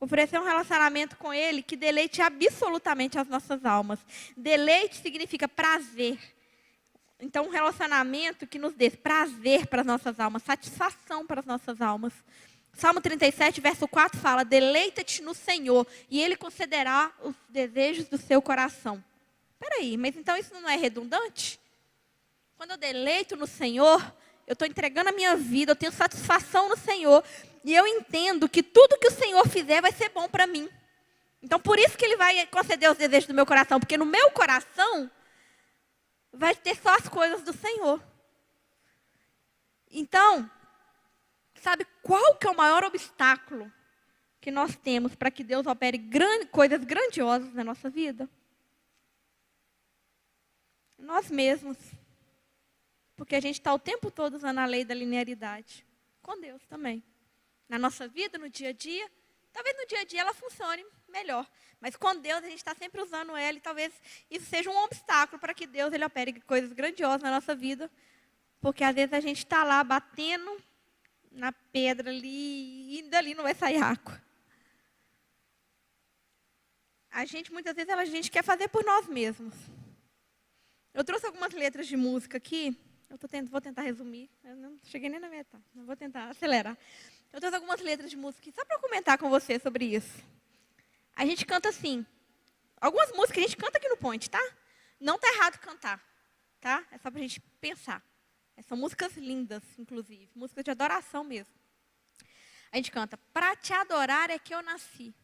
Oferecer um relacionamento com Ele que deleite absolutamente as nossas almas. Deleite significa prazer. Então, um relacionamento que nos dê prazer para as nossas almas, satisfação para as nossas almas. Salmo 37, verso 4 fala: deleita-te no Senhor e Ele concederá os desejos do seu coração. Espera aí, mas então isso não é redundante? Quando eu deleito no Senhor, eu estou entregando a minha vida, eu tenho satisfação no Senhor. E eu entendo que tudo que o Senhor fizer vai ser bom para mim. Então, por isso que Ele vai conceder os desejos do meu coração. Porque no meu coração vai ter só as coisas do Senhor. Então, sabe qual que é o maior obstáculo que nós temos para que Deus opere coisas grandiosas na nossa vida? Nós mesmos. Porque a gente está o tempo todo usando a lei da linearidade. Com Deus também. Na nossa vida, no dia a dia. Talvez no dia a dia ela funcione melhor. Mas com Deus a gente está sempre usando ela. E talvez isso seja um obstáculo para que Deus ele opere coisas grandiosas na nossa vida. Porque às vezes a gente está lá batendo na pedra ali. E dali não vai sair água. A gente muitas vezes a gente quer fazer por nós mesmos. Eu trouxe algumas letras de música aqui. Vou tentar resumir. Eu não cheguei nem na metade. Não vou tentar acelerar. Eu trouxe algumas letras de música aqui, só para comentar com você sobre isso. A gente canta assim. Algumas músicas a gente canta aqui no Point, tá? Não está errado cantar, tá? É só para a gente pensar. São músicas lindas, inclusive. Músicas de adoração mesmo. A gente canta: para te adorar é que eu nasci.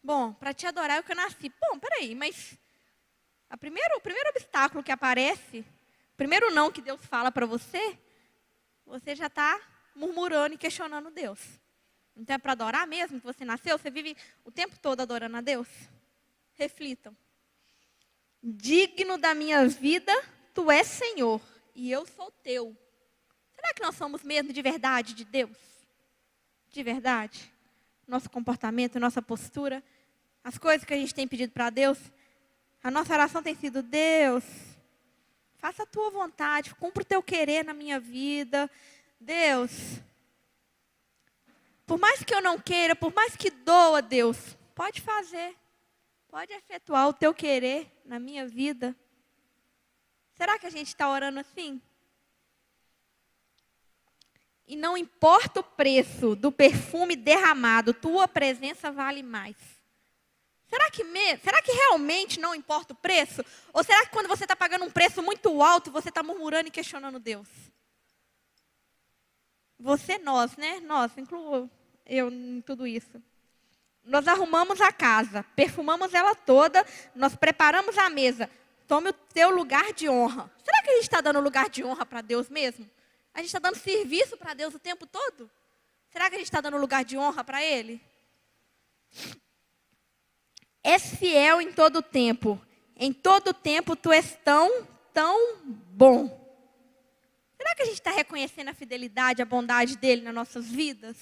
Bom, para te adorar é que eu nasci. Bom, peraí, mas o primeiro obstáculo que aparece, o primeiro não que Deus fala para você já está murmurando e questionando Deus. Então é para adorar mesmo que você nasceu? Você vive o tempo todo adorando a Deus? Reflitam. Digno da minha vida, tu és Senhor, e eu sou teu. Será que nós somos mesmo de verdade de Deus? De verdade? Nosso comportamento, nossa postura, as coisas que a gente tem pedido para Deus, a nossa oração tem sido: Deus, faça a tua vontade, cumpra o teu querer na minha vida. Deus, por mais que eu não queira, por mais que doa, Deus, pode fazer, pode efetuar o teu querer na minha vida. Será que a gente está orando assim? E não importa o preço do perfume derramado, tua presença vale mais. Será que realmente não importa o preço? Ou será que quando você está pagando um preço muito alto, você está murmurando e questionando Deus? Nós, né? Nós, incluo eu em tudo isso. Nós arrumamos a casa, perfumamos ela toda, nós preparamos a mesa. Tome o teu lugar de honra. Será que a gente está dando lugar de honra para Deus mesmo? A gente está dando serviço para Deus o tempo todo? Será que a gente está dando lugar de honra para Ele? És fiel em todo tempo. Em todo tempo tu és tão bom. Será que a gente está reconhecendo a fidelidade, a bondade dEle nas nossas vidas?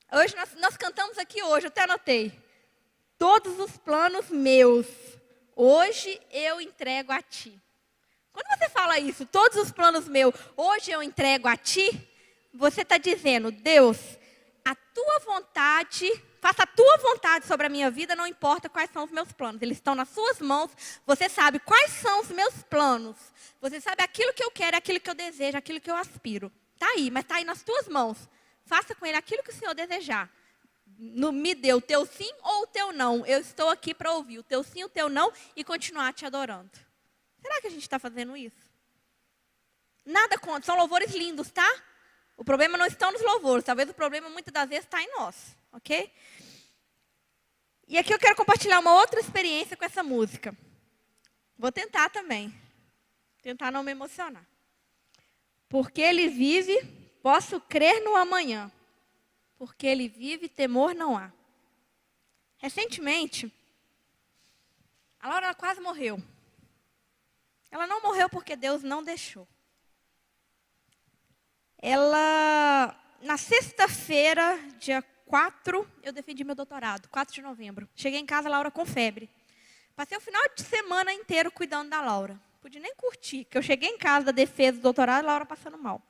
Hoje nós cantamos aqui hoje, eu até anotei. Todos os planos meus, hoje eu entrego a Ti. Quando você fala isso, todos os planos meus, hoje eu entrego a Ti, você está dizendo: Deus, a Tua vontade, faça a Tua vontade sobre a minha vida, não importa quais são os meus planos. Eles estão nas Suas mãos, você sabe quais são os meus planos. Você sabe aquilo que eu quero, aquilo que eu desejo, aquilo que eu aspiro. Está aí, mas está aí nas Tuas mãos. Faça com Ele aquilo que o Senhor desejar. Me dê o teu sim ou o teu não. Eu estou aqui para ouvir o teu sim, o teu não e continuar te adorando. Será que a gente está fazendo isso? Nada contra, são louvores lindos, tá? O problema não está nos louvores, talvez o problema muitas das vezes está em nós, ok? E aqui eu quero compartilhar uma outra experiência com essa música. Vou tentar também, tentar não me emocionar. Porque Ele vive, posso crer no amanhã. Porque Ele vive, temor não há. Recentemente, a Laura quase morreu. Ela não morreu porque Deus não deixou. Na sexta-feira, dia 4, eu defendi meu doutorado, 4 de novembro. Cheguei em casa, a Laura com febre. Passei o final de semana inteiro cuidando da Laura. Pude nem curtir, porque eu cheguei em casa da defesa do doutorado, a Laura passando mal.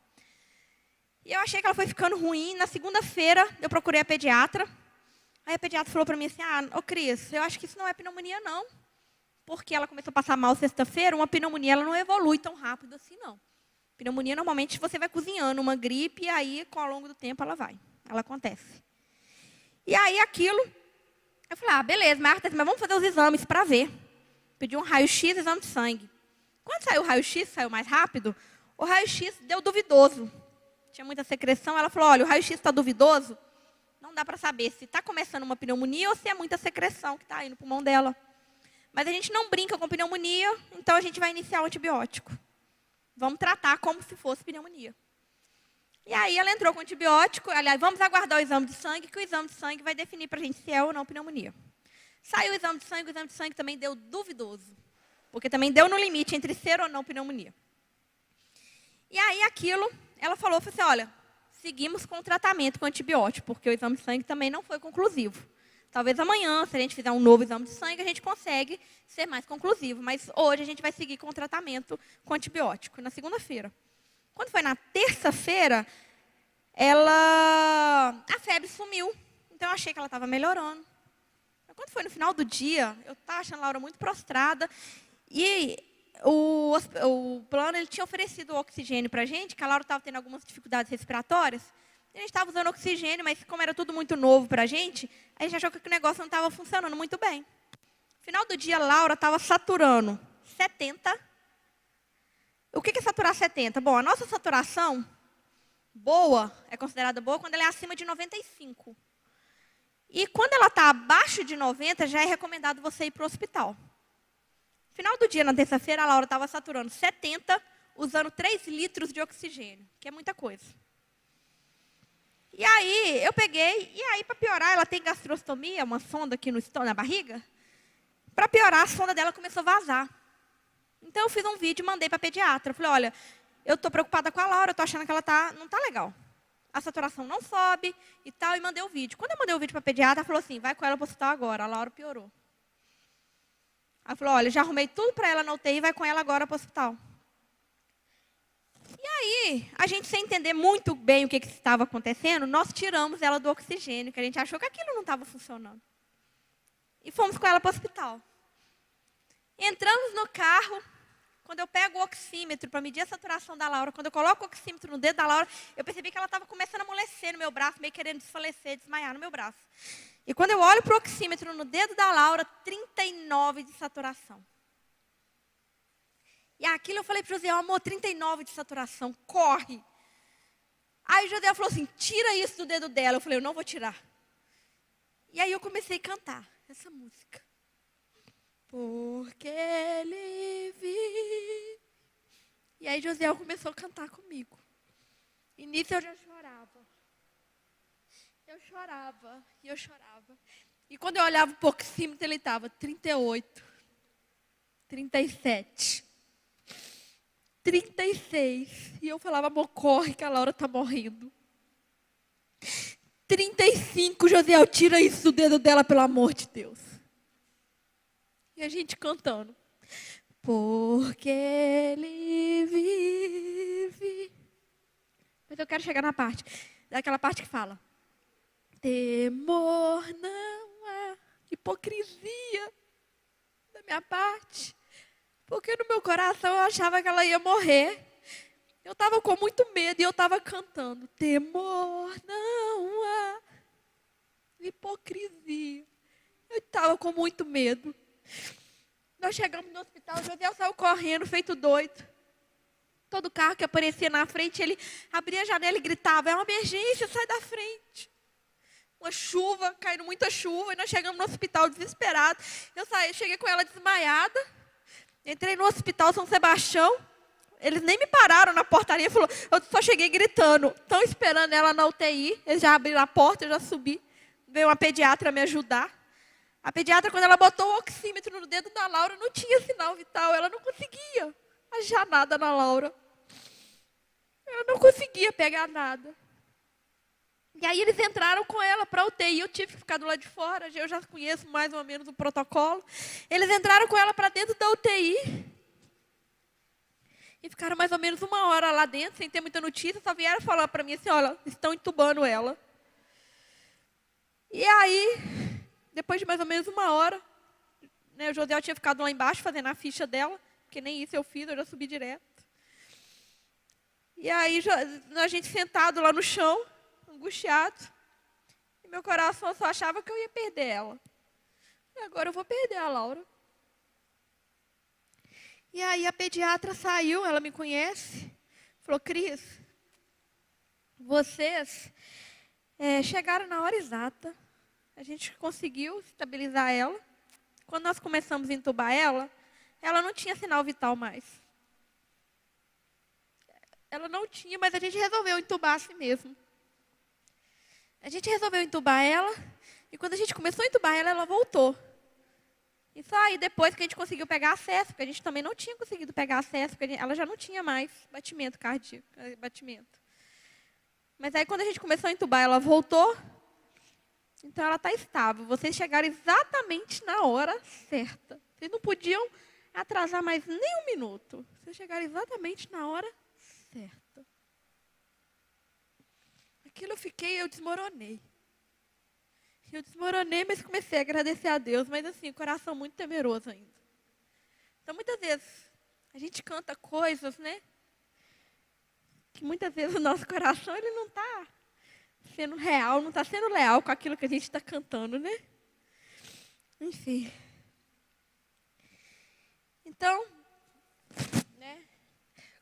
E eu achei que ela foi ficando ruim. Na segunda-feira, eu procurei a pediatra. Aí a pediatra falou para mim assim: Cris, eu acho que isso não é pneumonia, não. porque ela começou a passar mal sexta-feira, uma pneumonia ela não evolui tão rápido assim, não. Pneumonia, normalmente, você vai cozinhando uma gripe e aí, ao longo do tempo, ela acontece. E aí, aquilo, eu falei, beleza, Marta, mas vamos fazer os exames para ver. Pedi um raio-x, exame de sangue. Quando saiu o raio-x, saiu mais rápido, o raio-x deu duvidoso. Tinha muita secreção, ela falou, olha, o raio-x está duvidoso, não dá para saber se está começando uma pneumonia ou se é muita secreção que está aí no pulmão dela. Mas a gente não brinca com pneumonia, então a gente vai iniciar o antibiótico. Vamos tratar como se fosse pneumonia. E aí ela entrou com antibiótico, aliás, vamos aguardar o exame de sangue, que o exame de sangue vai definir para a gente se é ou não pneumonia. Saiu o exame de sangue também deu duvidoso, porque também deu no limite entre ser ou não pneumonia. E aí aquilo, ela falou assim, olha, seguimos com o tratamento com antibiótico, porque o exame de sangue também não foi conclusivo. Talvez amanhã, se a gente fizer um novo exame de sangue, a gente consegue ser mais conclusivo. Mas hoje a gente vai seguir com o tratamento com antibiótico, na segunda-feira. Quando foi na terça-feira, a febre sumiu. Então eu achei que ela estava melhorando. Quando foi no final do dia, eu estava achando a Laura muito prostrada. E o plano ele tinha oferecido oxigênio para a gente, que a Laura estava tendo algumas dificuldades respiratórias. A gente estava usando oxigênio, mas como era tudo muito novo para a gente achou que o negócio não estava funcionando muito bem. No final do dia, a Laura estava saturando 70. O que é saturar 70? Bom, a nossa saturação boa, é considerada boa, quando ela é acima de 95. E quando ela está abaixo de 90, já é recomendado você ir para o hospital. No final do dia, na terça-feira, a Laura estava saturando 70, usando 3 litros de oxigênio, que é muita coisa. E aí, eu peguei, e aí, para piorar, ela tem gastrostomia, uma sonda aqui na barriga. Para piorar, a sonda dela começou a vazar. Então, eu fiz um vídeo e mandei para a pediatra. Eu falei, olha, eu estou preocupada com a Laura, estou achando que ela não está legal. A saturação não sobe e tal, e mandei o vídeo. Quando eu mandei o vídeo para a pediatra, ela falou assim, vai com ela para o hospital agora. A Laura piorou. Ela falou, olha, já arrumei tudo para ela na UTI, vai com ela agora para o hospital. E aí, a gente sem entender muito bem o que estava acontecendo, nós tiramos ela do oxigênio, que a gente achou que aquilo não estava funcionando. E fomos com ela para o hospital. Entramos no carro, quando eu pego o oxímetro para medir a saturação da Laura, quando eu coloco o oxímetro no dedo da Laura, eu percebi que ela estava começando a amolecer no meu braço, meio querendo desfalecer, desmaiar no meu braço. E quando eu olho para o oxímetro no dedo da Laura, 39 de saturação. E aquilo eu falei para o José, amor, 39 de saturação, corre. Aí o José falou assim, tira isso do dedo dela. Eu falei, eu não vou tirar. E aí eu comecei a cantar essa música. Porque ele vive. E aí José começou a cantar comigo. E nisso eu já chorava. Eu chorava, e eu chorava. E quando eu olhava para o oxímetro, ele estava 38, 37, 36. E eu falava, amor, corre que a Laura está morrendo. 35, Josiel, tira isso do dedo dela, pelo amor de Deus. E a gente cantando. Porque ele vive. Mas eu quero chegar na parte, daquela parte que fala. Temor não há, hipocrisia da minha parte. Porque no meu coração eu achava que ela ia morrer. Eu estava com muito medo e eu estava cantando. Temor não há, hipocrisia. Eu estava com muito medo. Nós chegamos no hospital, o José saiu correndo, feito doido. Todo carro que aparecia na frente, ele abria a janela e gritava, é uma emergência, sai da frente. Uma chuva, caindo muita chuva, e nós chegamos no hospital desesperados. Eu cheguei com ela desmaiada, entrei no hospital São Sebastião, eles nem me pararam na portaria, falou, eu só cheguei gritando, estão esperando ela na UTI, eles já abriram a porta, eu já subi, veio uma pediatra me ajudar. A pediatra, quando ela botou o oxímetro no dedo da Laura, não tinha sinal vital, ela não conseguia achar nada na Laura. Ela não conseguia pegar nada. E aí eles entraram com ela para a UTI, eu tive que ficar do lado de fora, eu já conheço mais ou menos o protocolo. Eles entraram com ela para dentro da UTI. E ficaram mais ou menos 1 hora lá dentro, sem ter muita notícia, só vieram falar para mim assim, olha, estão entubando ela. E aí, depois de mais ou menos 1 hora, né? O Josiel tinha ficado lá embaixo fazendo a ficha dela, porque nem isso eu fiz, eu já subi direto. E aí a gente sentado lá no chão, angustiado. E meu coração só achava que eu ia perder ela. E agora eu vou perder a Laura. E aí a pediatra saiu, ela me conhece, falou: Cris, vocês chegaram na hora exata. A gente conseguiu estabilizar ela. Quando nós começamos a entubar ela não tinha sinal vital mais. Ela não tinha, mas a gente resolveu entubar assim mesmo. A gente resolveu entubar ela, e quando a gente começou a entubar ela, ela voltou. E só aí depois que a gente conseguiu pegar acesso, porque a gente também não tinha conseguido pegar acesso, porque ela já não tinha mais batimento cardíaco, Mas aí quando a gente começou a entubar, ela voltou. Então ela está estável. Vocês chegaram exatamente na hora certa. Vocês não podiam atrasar mais nem um minuto. Vocês chegaram exatamente na hora certa. Aquilo eu desmoronei. Eu desmoronei, mas comecei a agradecer a Deus. Mas assim, coração muito temeroso ainda. Então muitas vezes a gente canta coisas, né? Que muitas vezes o nosso coração ele não está sendo real, não está sendo leal com aquilo que a gente está cantando, né? Enfim. Então, né?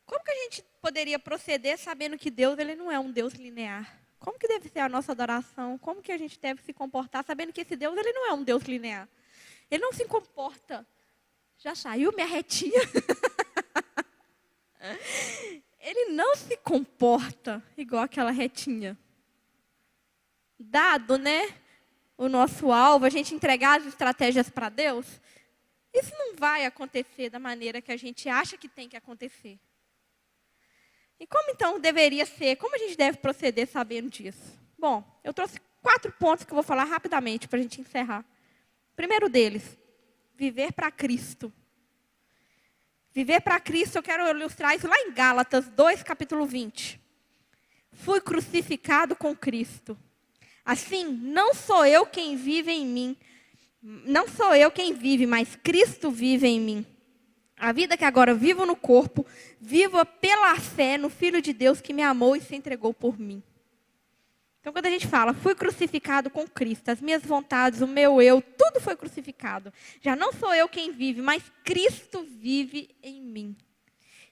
Como que a gente poderia proceder sabendo que Deus ele não é um Deus linear? Como que deve ser a nossa adoração? Como que a gente deve se comportar sabendo que esse Deus ele não é um Deus linear? Ele não se comporta. Já saiu minha retinha? Ele não se comporta igual aquela retinha. Dado, né, o nosso alvo, a gente entregar as estratégias para Deus, isso não vai acontecer da maneira que a gente acha que tem que acontecer. E como então deveria ser? Como a gente deve proceder sabendo disso? Bom, eu trouxe 4 pontos que eu vou falar rapidamente para a gente encerrar. Primeiro deles, viver para Cristo. Viver para Cristo, eu quero ilustrar isso lá em Gálatas 2, capítulo 20. Fui crucificado com Cristo. Assim, não sou eu quem vive em mim. Não sou eu quem vive, mas Cristo vive em mim. A vida que agora vivo no corpo, vivo pela fé no Filho de Deus que me amou e se entregou por mim. Então, quando a gente fala, fui crucificado com Cristo, as minhas vontades, o meu eu, tudo foi crucificado. Já não sou eu quem vive, mas Cristo vive em mim.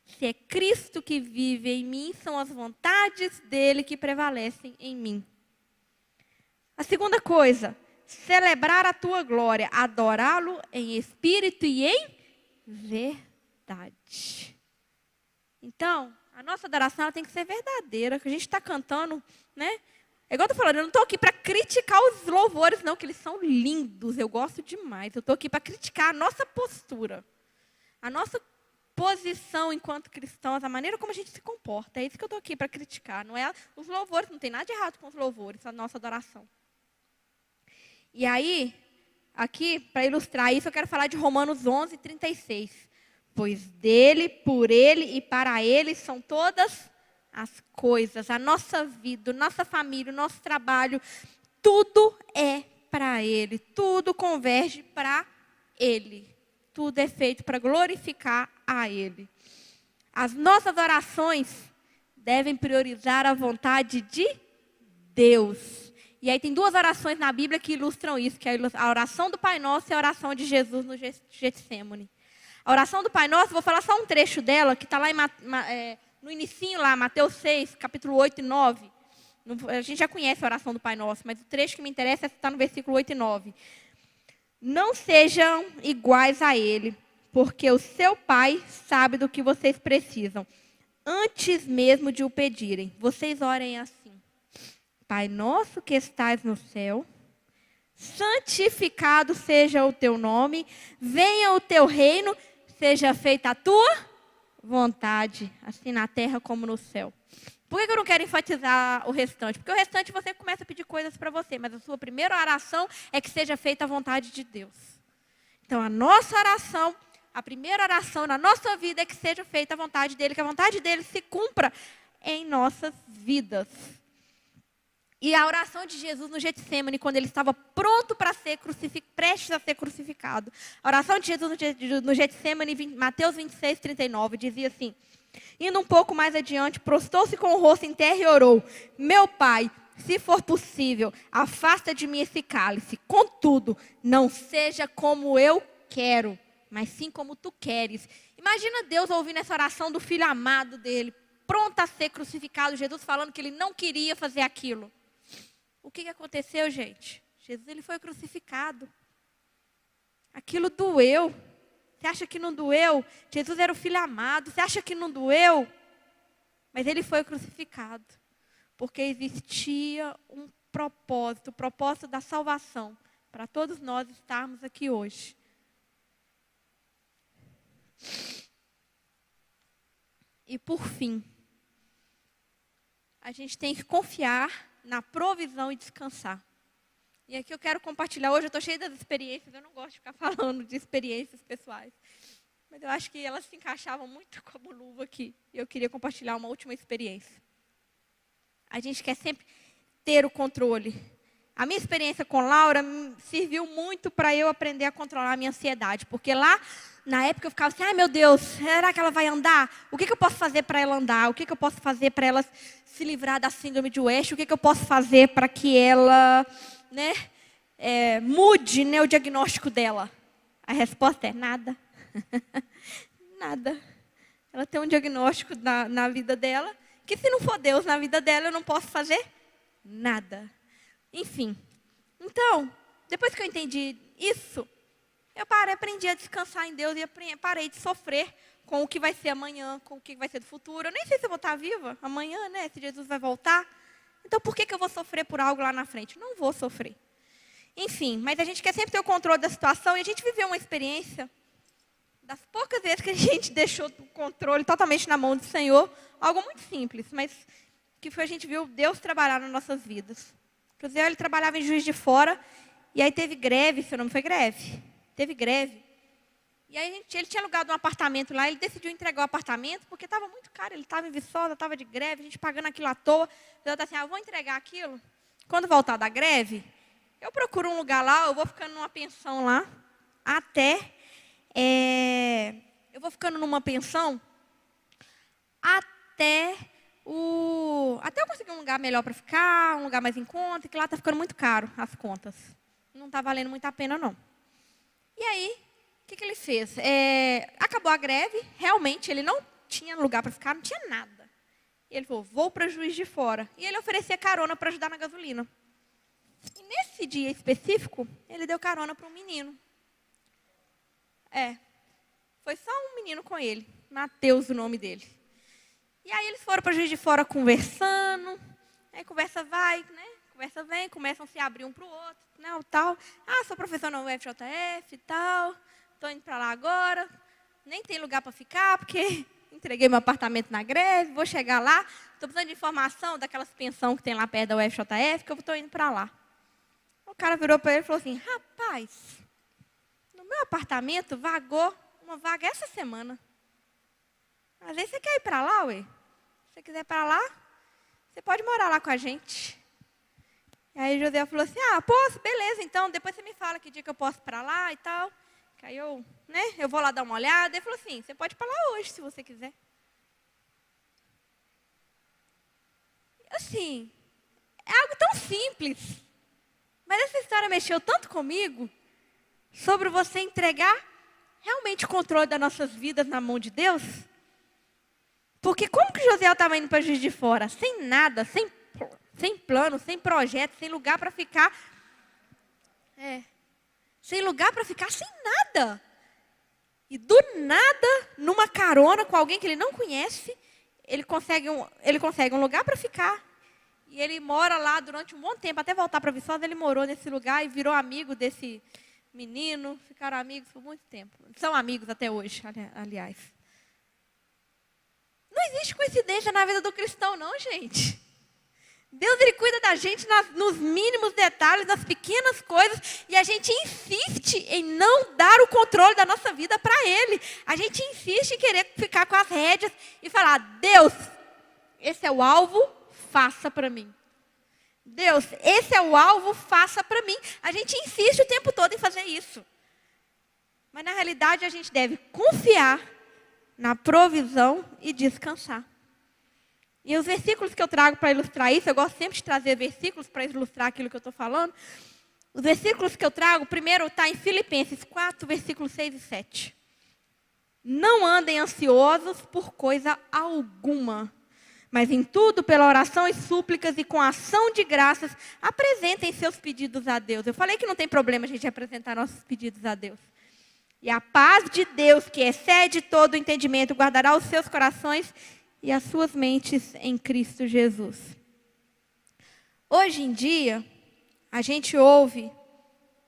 Se é Cristo que vive em mim, são as vontades dele que prevalecem em mim. A segunda coisa, celebrar a tua glória, adorá-lo em espírito e em verdade. Então, a nossa adoração ela tem que ser verdadeira, que a gente está cantando, né? É igual eu estou falando, eu não estou aqui para criticar os louvores, não, que eles são lindos, eu gosto demais. Eu estou aqui para criticar a nossa postura, a nossa posição enquanto cristãos, a maneira como a gente se comporta. É isso que eu estou aqui para criticar. Não é os louvores, não tem nada de errado com os louvores, a nossa adoração. E aí, aqui, para ilustrar isso, eu quero falar de Romanos 11, 36. Pois dele, por ele e para ele são todas as coisas, a nossa vida, nossa família, o nosso trabalho, tudo é para ele, tudo converge para ele. Tudo é feito para glorificar a ele. As nossas orações devem priorizar a vontade de Deus. E aí tem 2 orações na Bíblia que ilustram isso, que é a oração do Pai Nosso e a oração de Jesus no Getsêmani. A oração do Pai Nosso, vou falar só um trecho dela, que está lá no inicinho lá, Mateus 6, capítulo 8 e 9. A gente já conhece a oração do Pai Nosso, mas o trecho que me interessa está no versículo 8 e 9. Não sejam iguais a ele, porque o seu Pai sabe do que vocês precisam, antes mesmo de o pedirem. Vocês orem assim. Pai nosso que estás no céu, santificado seja o teu nome, venha o teu reino, seja feita a tua vontade, assim na terra como no céu. Por que eu não quero enfatizar o restante? Porque o restante você começa a pedir coisas para você, mas a sua primeira oração é que seja feita a vontade de Deus. Então a nossa oração, a primeira oração na nossa vida é que seja feita a vontade dele, que a vontade dele se cumpra em nossas vidas. E a oração de Jesus no Getsêmani, quando ele estava pronto para ser crucificado, prestes a ser crucificado. A oração de Jesus no Getsêmani, Mateus 26, 39, dizia assim: indo um pouco mais adiante, prostou-se com o rosto em terra e orou: meu Pai, se for possível, afasta de mim esse cálice. Contudo, não seja como eu quero, mas sim como tu queres. Imagina Deus ouvindo essa oração do filho amado dele, pronto a ser crucificado, Jesus falando que ele não queria fazer aquilo. O que aconteceu, gente? Jesus ele foi crucificado. Aquilo doeu. Você acha que não doeu? Jesus era o filho amado. Você acha que não doeu? Mas ele foi crucificado. Porque existia um propósito, o propósito da salvação, para todos nós estarmos aqui hoje. E por fim, a gente tem que confiar na provisão e descansar. E aqui eu quero compartilhar hoje, eu estou cheia das experiências, eu não gosto de ficar falando de experiências pessoais. Mas eu acho que elas se encaixavam muito como luva aqui. E eu queria compartilhar uma última experiência. A gente quer sempre ter o controle. A minha experiência com Laura serviu muito para eu aprender a controlar a minha ansiedade. Porque lá, na época, eu ficava assim, ai meu Deus, será que ela vai andar? O que eu posso fazer para ela andar? O que eu posso fazer para ela se livrar da síndrome de West? O que eu posso fazer para que ela mude o diagnóstico dela? A resposta é nada. Nada. Ela tem um diagnóstico na vida dela, que se não for Deus na vida dela, eu não posso fazer nada. Enfim. Então, depois que eu entendi isso, eu aprendi a descansar em Deus e parei de sofrer com o que vai ser amanhã, com o que vai ser do futuro. Eu nem sei se eu vou estar viva amanhã, né? Se Jesus vai voltar. Então, por que eu vou sofrer por algo lá na frente? Não vou sofrer. Enfim, mas a gente quer sempre ter o controle da situação e a gente viveu uma experiência das poucas vezes que a gente deixou o controle totalmente na mão do Senhor, algo muito simples, mas que foi a gente viu Deus trabalhar nas nossas vidas. Inclusive, ele trabalhava em Juiz de Fora, e aí teve greve, seu nome foi greve? Teve greve. E aí ele tinha alugado um apartamento lá, ele decidiu entregar o apartamento, porque estava muito caro, ele estava em Viçosa, estava de greve, a gente pagando aquilo à toa. Ele estava assim, eu vou entregar aquilo, quando voltar da greve, eu procuro um lugar lá, eu vou ficando numa pensão lá, eu vou ficando numa pensão até eu conseguir um lugar melhor para ficar, um lugar mais em conta, que lá está ficando muito caro as contas. Não está valendo muito a pena, não. E aí, o que ele fez? Acabou a greve, realmente ele não tinha lugar para ficar, não tinha nada. E ele falou, vou para Juiz de Fora. E ele oferecia carona para ajudar na gasolina. E nesse dia específico, ele deu carona para um menino. Foi só um menino com ele, Mateus o nome dele. E aí eles foram para Juiz de Fora conversando, aí conversa vai, conversa vem, começam a se abrir um para o outro, tal. Sou professor na UFJF e tal, estou indo para lá agora, nem tem lugar para ficar, porque entreguei meu apartamento na greve, vou chegar lá, estou precisando de informação daquelas pensões que tem lá perto da UFJF, que eu estou indo para lá. O cara virou para ele e falou assim, rapaz, no meu apartamento vagou uma vaga essa semana. Mas aí você quer ir para lá, ué? Se você quiser ir para lá, você pode morar lá com a gente. E aí José falou assim, posso, beleza, então, depois você me fala que dia que eu posso ir para lá e tal. Que aí eu vou lá dar uma olhada. Ele falou assim, você pode ir para lá hoje, se você quiser. Assim, é algo tão simples. Mas essa história mexeu tanto comigo, sobre você entregar realmente o controle das nossas vidas na mão de Deus. Porque como que José estava indo para Juiz de Fora? Sem nada, sem plano, sem projeto, sem lugar para ficar. Sem lugar para ficar, sem nada. E do nada, numa carona com alguém que ele não conhece, ele consegue um lugar para ficar. E ele mora lá durante um bom tempo, até voltar para Viçosa, ele morou nesse lugar e virou amigo desse menino. Ficaram amigos por muito tempo. São amigos até hoje, aliás. Não existe coincidência na vida do cristão, não, gente. Deus, ele cuida da gente nos mínimos detalhes, nas pequenas coisas, e a gente insiste em não dar o controle da nossa vida para Ele. A gente insiste em querer ficar com as rédeas e falar, Deus, esse é o alvo, faça para mim. Deus, esse é o alvo, faça para mim. A gente insiste o tempo todo em fazer isso. Mas na realidade a gente deve confiar na provisão e descansar. E os versículos que eu trago para ilustrar isso, eu gosto sempre de trazer versículos para ilustrar aquilo que eu estou falando. Os versículos que eu trago, primeiro está em Filipenses 4, versículos 6 e 7. Não andem ansiosos por coisa alguma, mas em tudo, pela oração e súplicas e com ação de graças, apresentem seus pedidos a Deus. Eu falei que não tem problema a gente apresentar nossos pedidos a Deus. E a paz de Deus, que excede todo o entendimento, guardará os seus corações e as suas mentes em Cristo Jesus. Hoje em dia, a gente ouve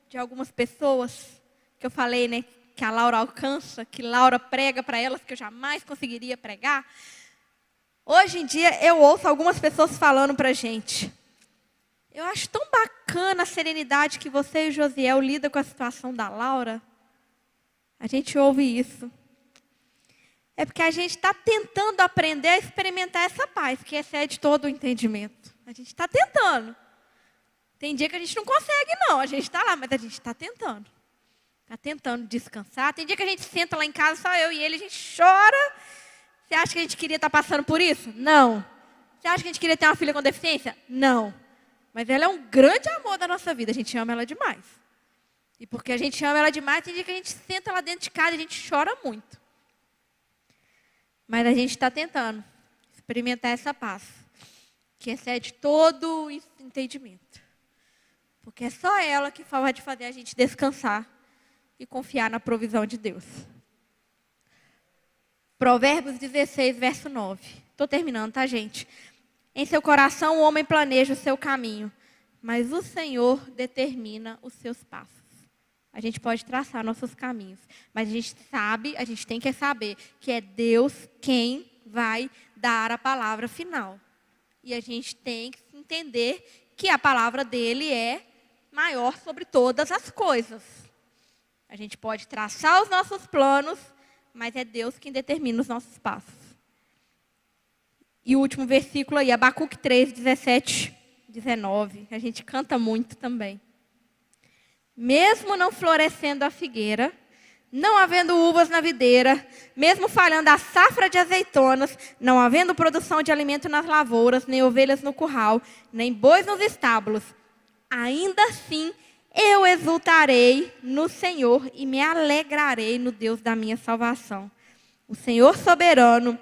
de algumas pessoas, que eu falei, né, que a Laura alcança, que Laura prega para elas, que eu jamais conseguiria pregar. Hoje em dia, eu ouço algumas pessoas falando para a gente: eu acho tão bacana a serenidade que você e o Josiel lidam com a situação da Laura. A gente ouve isso. É porque a gente está tentando aprender a experimentar essa paz, que excede todo o entendimento. A gente está tentando. Tem dia que a gente não consegue, não. A gente está lá, mas a gente está tentando. Está tentando descansar. Tem dia que a gente senta lá em casa, só eu e ele, a gente chora. Você acha que a gente queria estar passando por isso? Não. Você acha que a gente queria ter uma filha com deficiência? Não. Mas ela é um grande amor da nossa vida. A gente ama ela demais. E porque a gente ama ela demais, tem dia que a gente senta lá dentro de casa e a gente chora muito. Mas a gente está tentando experimentar essa paz, que excede todo o entendimento. Porque é só ela que pode fazer a gente descansar e confiar na provisão de Deus. Provérbios 16, verso 9. Estou terminando, tá, gente? Em seu coração o homem planeja o seu caminho, mas o Senhor determina os seus passos. A gente pode traçar nossos caminhos, mas a gente tem que saber que é Deus quem vai dar a palavra final. E a gente tem que entender que a palavra dele é maior sobre todas as coisas. A gente pode traçar os nossos planos, mas é Deus quem determina os nossos passos. E o último versículo aí, Abacuque 3, 17, 19. A gente canta muito também. Mesmo não florescendo a figueira, não havendo uvas na videira, mesmo falhando a safra de azeitonas, não havendo produção de alimento nas lavouras, nem ovelhas no curral, nem bois nos estábulos, ainda assim eu exultarei no Senhor e me alegrarei no Deus da minha salvação. O Senhor soberano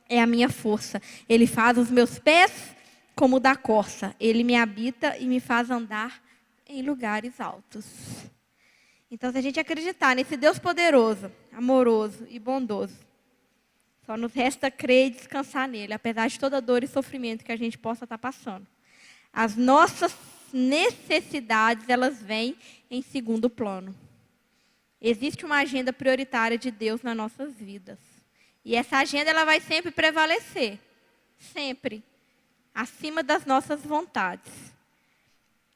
é a minha força. Ele faz os meus pés como o da corça. Ele me habita e me faz andar em lugares altos. Então, se a gente acreditar nesse Deus poderoso, amoroso e bondoso, só nos resta crer e descansar nele, apesar de toda dor e sofrimento que a gente possa estar passando. As nossas necessidades, elas vêm em segundo plano. Existe uma agenda prioritária de Deus nas nossas vidas. E essa agenda, ela vai sempre prevalecer. Sempre. Acima das nossas vontades.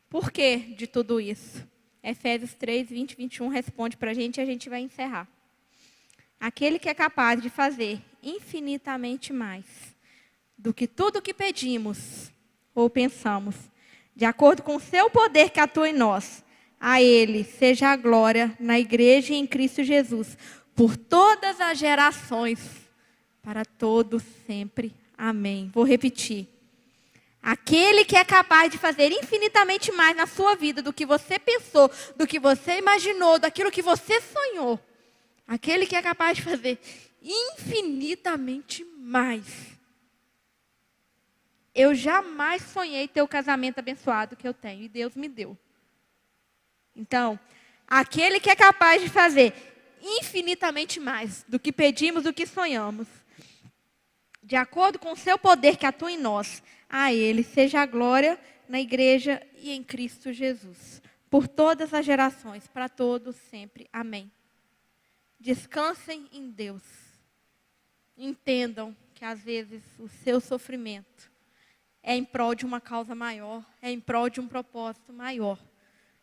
Por que de tudo isso? Efésios 3, 20 e 21 responde para a gente e a gente vai encerrar. Aquele que é capaz de fazer infinitamente mais do que tudo o que pedimos ou pensamos, de acordo com o seu poder que atua em nós, a Ele seja a glória na igreja e em Cristo Jesus, por todas as gerações, para todos sempre. Amém. Vou repetir. Aquele que é capaz de fazer infinitamente mais na sua vida do que você pensou, do que você imaginou, daquilo que você sonhou. Aquele que é capaz de fazer infinitamente mais. Eu jamais sonhei ter o casamento abençoado que eu tenho e Deus me deu. Então, aquele que é capaz de fazer infinitamente mais do que pedimos, do que sonhamos, de acordo com o seu poder que atua em nós, a Ele seja a glória na igreja e em Cristo Jesus, por todas as gerações, para todos sempre. Amém. Descansem em Deus. Entendam que às vezes o seu sofrimento é em prol de uma causa maior, é em prol de um propósito maior.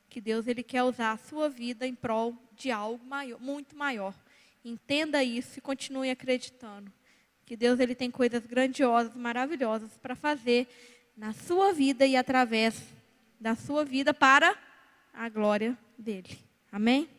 Que Deus, Ele quer usar a sua vida em prol de algo maior, muito maior. Entenda isso e continue acreditando. Que Deus, Ele tem coisas grandiosas, maravilhosas para fazer na sua vida e através da sua vida para a glória dele. Amém?